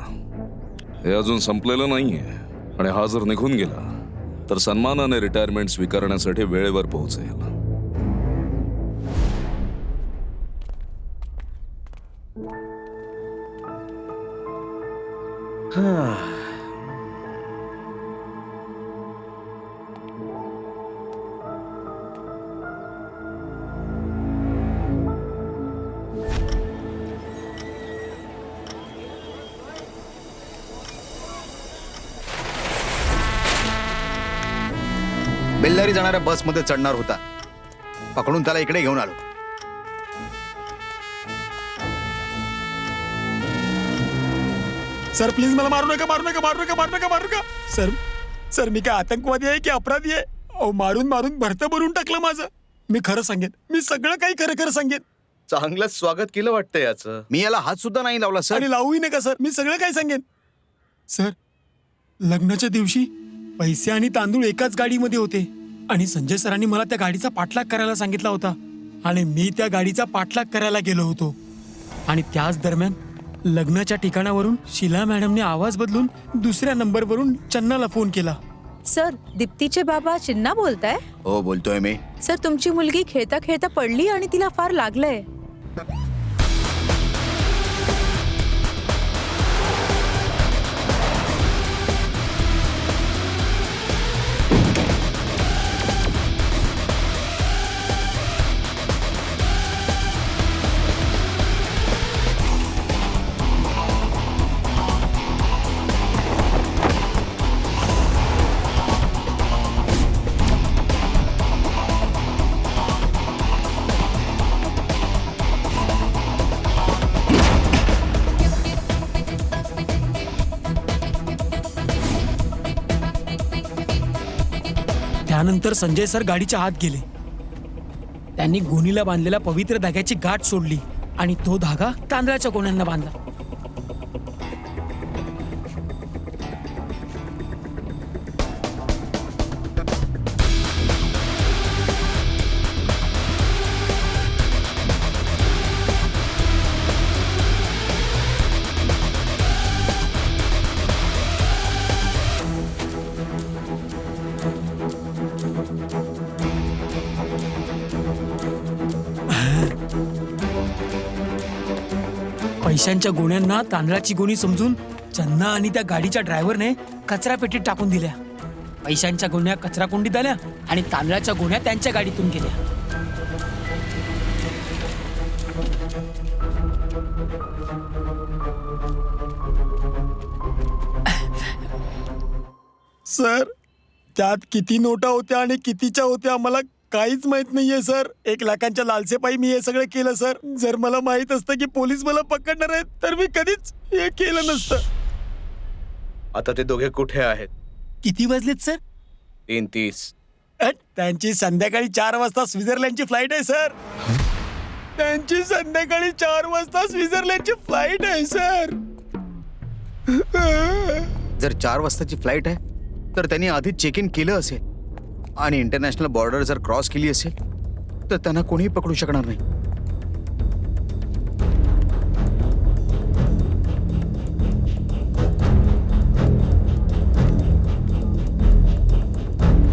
हे अजून संपलेलं नाहीये. आणि हा जर निघून गेला तर सन्मानाने रिटायरमेंट स्वीकारण्यासाठी वेळेवर पोहोचेल. बेल्लारी जाणाऱ्या बसमध्ये चढणार होता. पकडून त्याला इकडे घेऊन आलो. सर प्लीज मला मारू नका, मारू नका, मारू नका, मारू नका, मारू नका. सर सर मी काय आतंकवादी आहे की अपराधी आहे? अहो मारून मारून भरतं भरून टाकलं माझं. मी खरं सांगेन, मी सगळं काही खरं खरं सांगेन. चांगलं स्वागत केलं वाटतं याचं. मी याला हात सुद्धा नाही लावला सर. आणि लावूही नका सर, मी सगळं काही सांगेन. सर लग्नाच्या दिवशी पैसे आणि तांदूळ एकाच गाडीमध्ये होते आणि संजय सरांनी मला त्या गाडीचा पाठलाग करायला सांगितला होता आणि मी त्या गाडीचा पाठलाग करायला गेलो होतो. आणि त्याच दरम्यान लग्नाच्या ठिकाणावरून शीला मॅडमने आवाज बदलून दुसऱ्या नंबरवरून चन्नाला फोन केला. सर, दीप्तीचे बाबा चिन्ना बोलताय? हो बोलतोय मी. सर, तुमची मुलगी खेळता खेळता पडली आणि तिला फार लागलंय. त्यानंतर संजय सर गाडीच्या आत गेले. त्यांनी गोणीला बांधलेल्या पवित्र धाग्याची गाठ सोडली आणि तो धागा तांदळाच्या गोण्यांना बांधला. पैशांच्या गोण्यांना तांदळाची गोणी समजून चन्ना आणि त्या गाडीच्या ड्रायव्हरने कचरा पेटीत टाकून दिल्या. पैशांच्या गोण्या कचरा कुंडीत आल्या आणि तांदळाच्या गोण्या त्यांच्या गाडीतून गेल्या. सर त्यात किती नोटा होत्या आणि कितीच्या होत्या मला काहीच माहित नाहीये सर. 1 लाखांच्या लालसेपायी मी हे सगळं केलं सर. जर मला माहित असतं की पोलीस मला पकडणार आहेत तर मी कधीच हे केलं नसतं. आता ते दोघे कुठे आहेत? किती वाजलेत सर? 3:30. त्यांची संध्याकाळी 4 वाजता स्वित्झर्लंडची फ्लाईट आहे सर. त्यांची संध्याकाळी 4 वाजता स्वित्झर्लंडची फ्लाईट आहे सर. जर 4 वाजताची फ्लाईट आहे तर त्यांनी आधी चेक इन केलं असेल आणि इंटरनॅशनल बॉर्डर जर क्रॉस केली असेल तर त्यांना कोणीही पकडू शकणार नाही.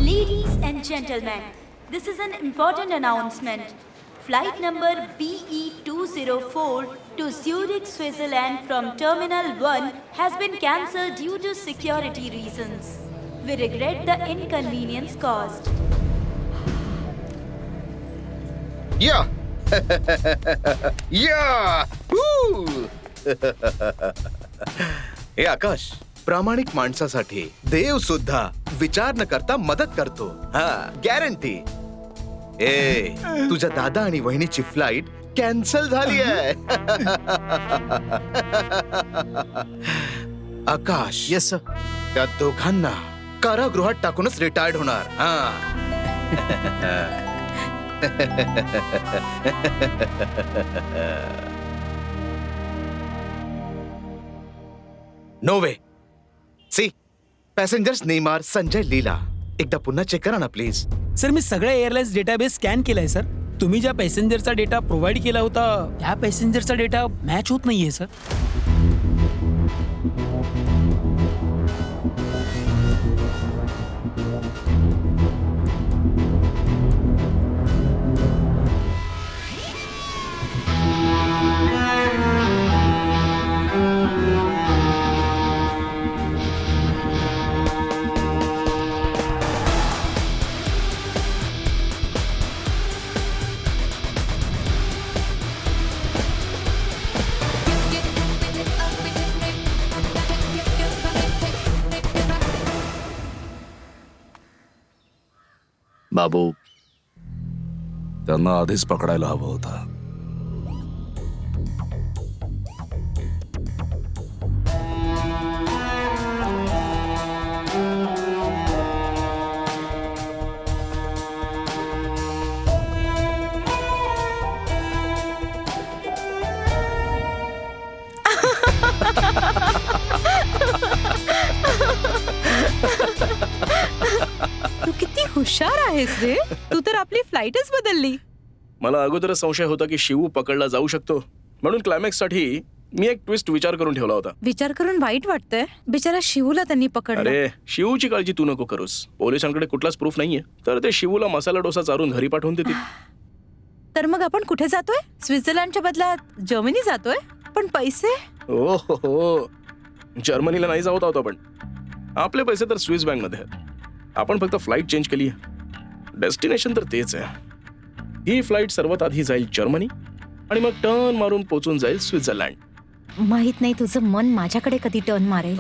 Ladies and gentlemen, this is an important announcement. Flight number BE204 to Zurich, Switzerland from Terminal 1 has been cancelled due to security reasons. We regret the inconvenience caused. या या हे आकाश, प्रामाणिक माणसासाठी देव सुद्धा विचार न करता मदत करतो. हा, गॅरंटी. ए, तुझ्या दादा आणि वहिनीची फ्लाईट कॅन्सल झाली आहे. आकाश, येस सर. त्या दोघांना कारागृहात टाकूनच रिटायर्ड होणार. हा. नो वे. C, passengers Neymar Sanjay Leela. एकदा पुन्हा चेक करा ना प्लीज. सर, मी सगळ्या एअरलाइन्स डेटाबेस स्कॅन केलाय सर. तुम्ही ज्या पॅसेंजरचा डेटा प्रोव्हाइड केला होता त्या पॅसेंजरचा डेटा मॅच होत नाहीये सर. बाबू, त्यांना आधीच पकडायला हवं होतं. तू किती हुशार आहेस रे. तू तर आपली फ्लाईटच बदलली. मला अगोदरच संशय होता की शिवू पकडला जाऊ शकतो, म्हणून क्लायमॅक्स साठी मी एक ट्विस्ट विचार करून ठेवला होता. विचार करून वाईट वाटतंय. बिचारा शिवूला त्यांनी पकडलं. अरे, शिवूची काळजी तू नको करूस. पोलिसांकडे कुठलाच प्रूफ नाहीये, तर ते शिवूला मसाला डोसा चारून घरी पाठवून देतील. तर मग आपण कुठे जातोय? स्वित्झर्लंडच्या बदल्यात जर्मनी जातोय. पण पैसे? ओ हो, जर्मनीला नाही जाऊ होतो आपण. आपले पैसे तर स्विस बँक मध्ये आहेत. आपण फक्त फ्लाईट चेंज केली आहे. डेस्टिनेशन तर तेच आहे. ही फ्लाईट सर्वात आधी जाईल जर्मनी आणि मग टर्न मारून पोचून जाईल स्वित्झर्लंड. माहित नाही तुझं मन माझ्याकडे कधी टर्न मारेल.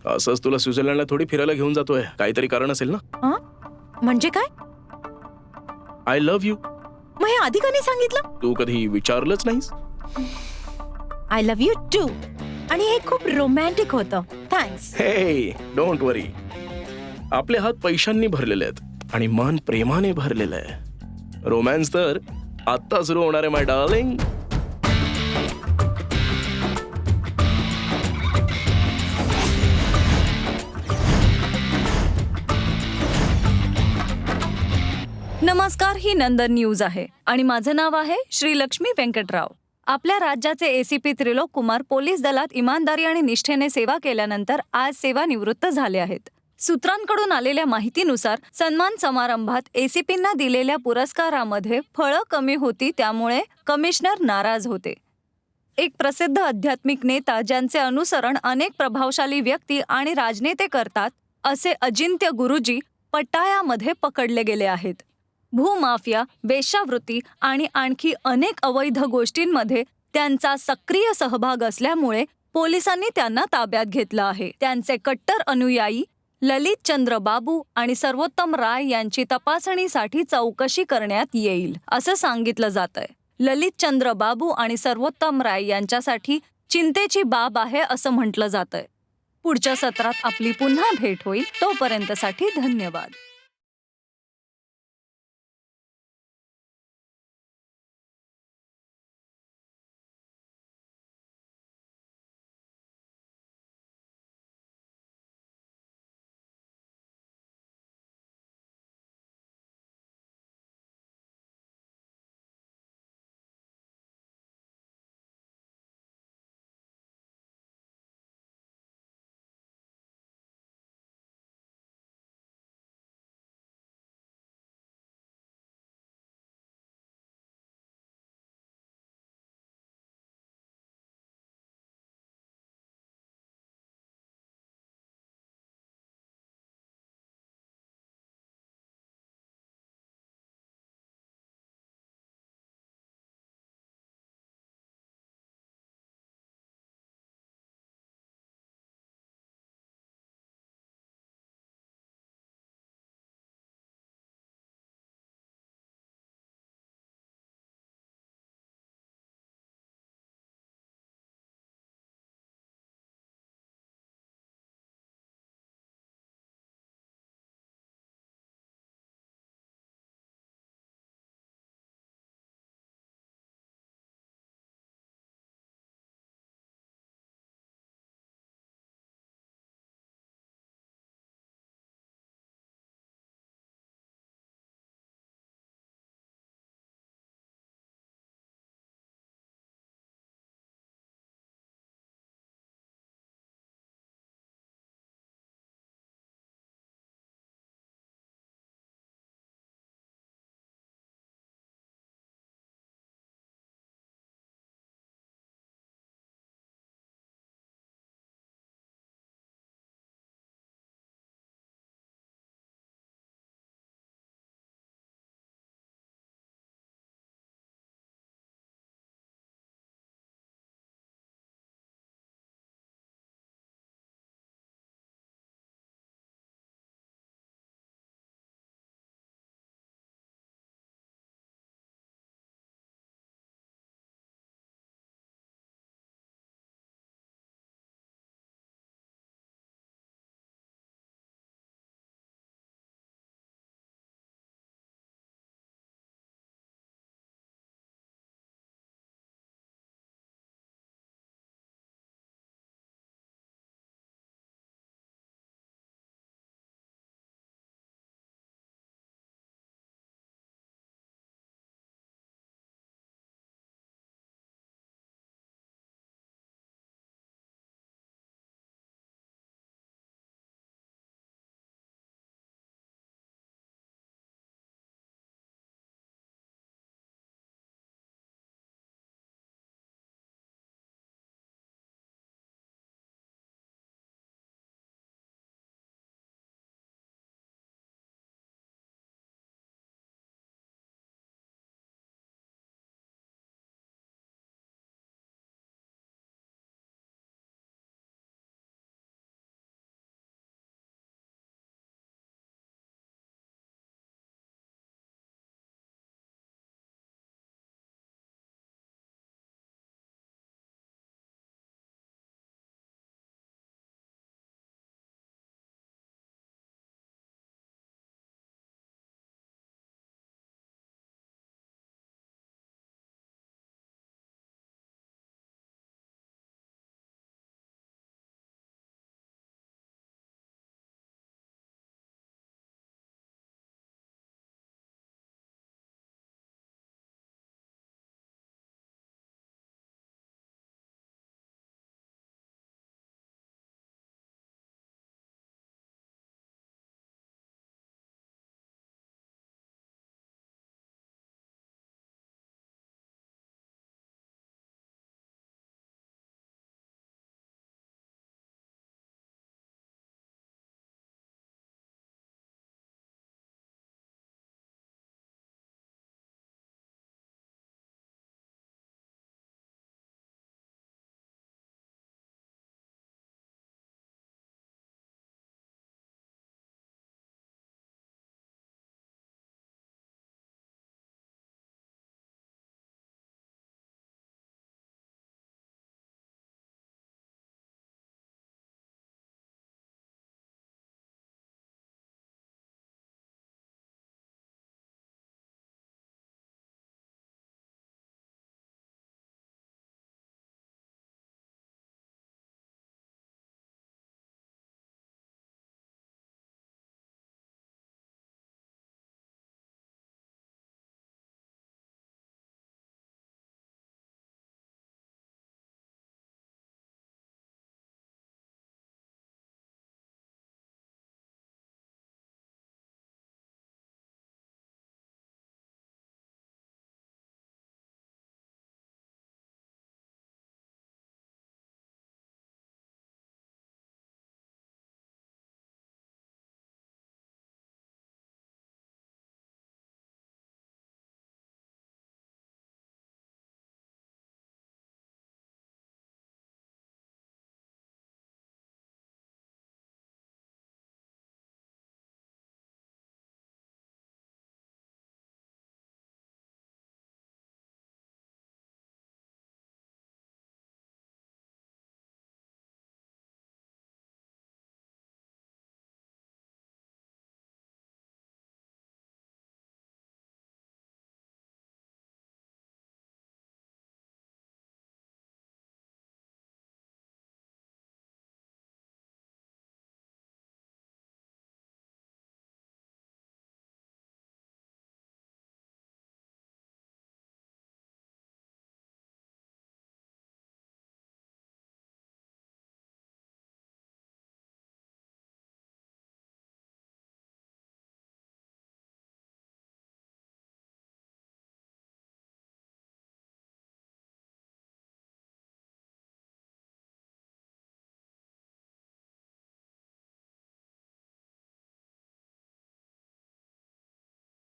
असंच तुला स्वित्झर्लंडला थोडी फिरायला घेऊन जातोय. काहीतरी कारण असेल ना. म्हणजे काय? I love you. मग हे आधी का नाही सांगितलं? तू कधी विचारलंच नाहीस. I love you too. आणि हे खूप रोमॅन्टिक होतं. थँक्स. हे, डोंट वरी. आपले हात पैशांनी भरलेले आहेत आणि मन प्रेमाने भरलेलं आहे. रोमॅन्स तर आत्ता सुरू होणार आहे माय डार्लिंग. नमस्कार, ही नंदन न्यूज आहे आणि माझं नाव आहे श्री लक्ष्मी व्यंकटराव. आपल्या राज्याचे एसीपी त्रिलोक कुमार पोलीस दलात इमानदारी आणि निष्ठेने सेवा केल्यानंतर आज सेवानिवृत्त झाले आहेत. सूत्रांकडून आलेल्या माहितीनुसार सन्मान समारंभात एसीपींना दिलेल्या पुरस्कारामध्ये फळं कमी होती, त्यामुळे कमिशनर नाराज होते. एक प्रसिद्ध आध्यात्मिक नेता ज्यांचे अनुसरण अनेक प्रभावशाली व्यक्ती आणि राजनेते करतात असे अजिंक्य गुरुजी पट्टायामध्ये पकडले गेले आहेत. भूमाफिया, वेश्यावृत्ती आणि आणखी अनेक अवैध गोष्टींमध्ये त्यांचा सक्रिय सहभाग असल्यामुळे पोलिसांनी त्यांना ताब्यात घेतलं आहे. त्यांचे कट्टर अनुयायी ललित चंद्र बाबू आणि सर्वोत्तम राय यांची तपासणीसाठी चौकशी करण्यात येईल असं सांगितलं जातंय. ललित चंद्र बाबू आणि सर्वोत्तम राय यांच्यासाठी चिंतेची बाब आहे असं म्हटलं जातंय. पुढच्या सत्रात आपली पुन्हा भेट होईल. तोपर्यंतसाठी धन्यवाद.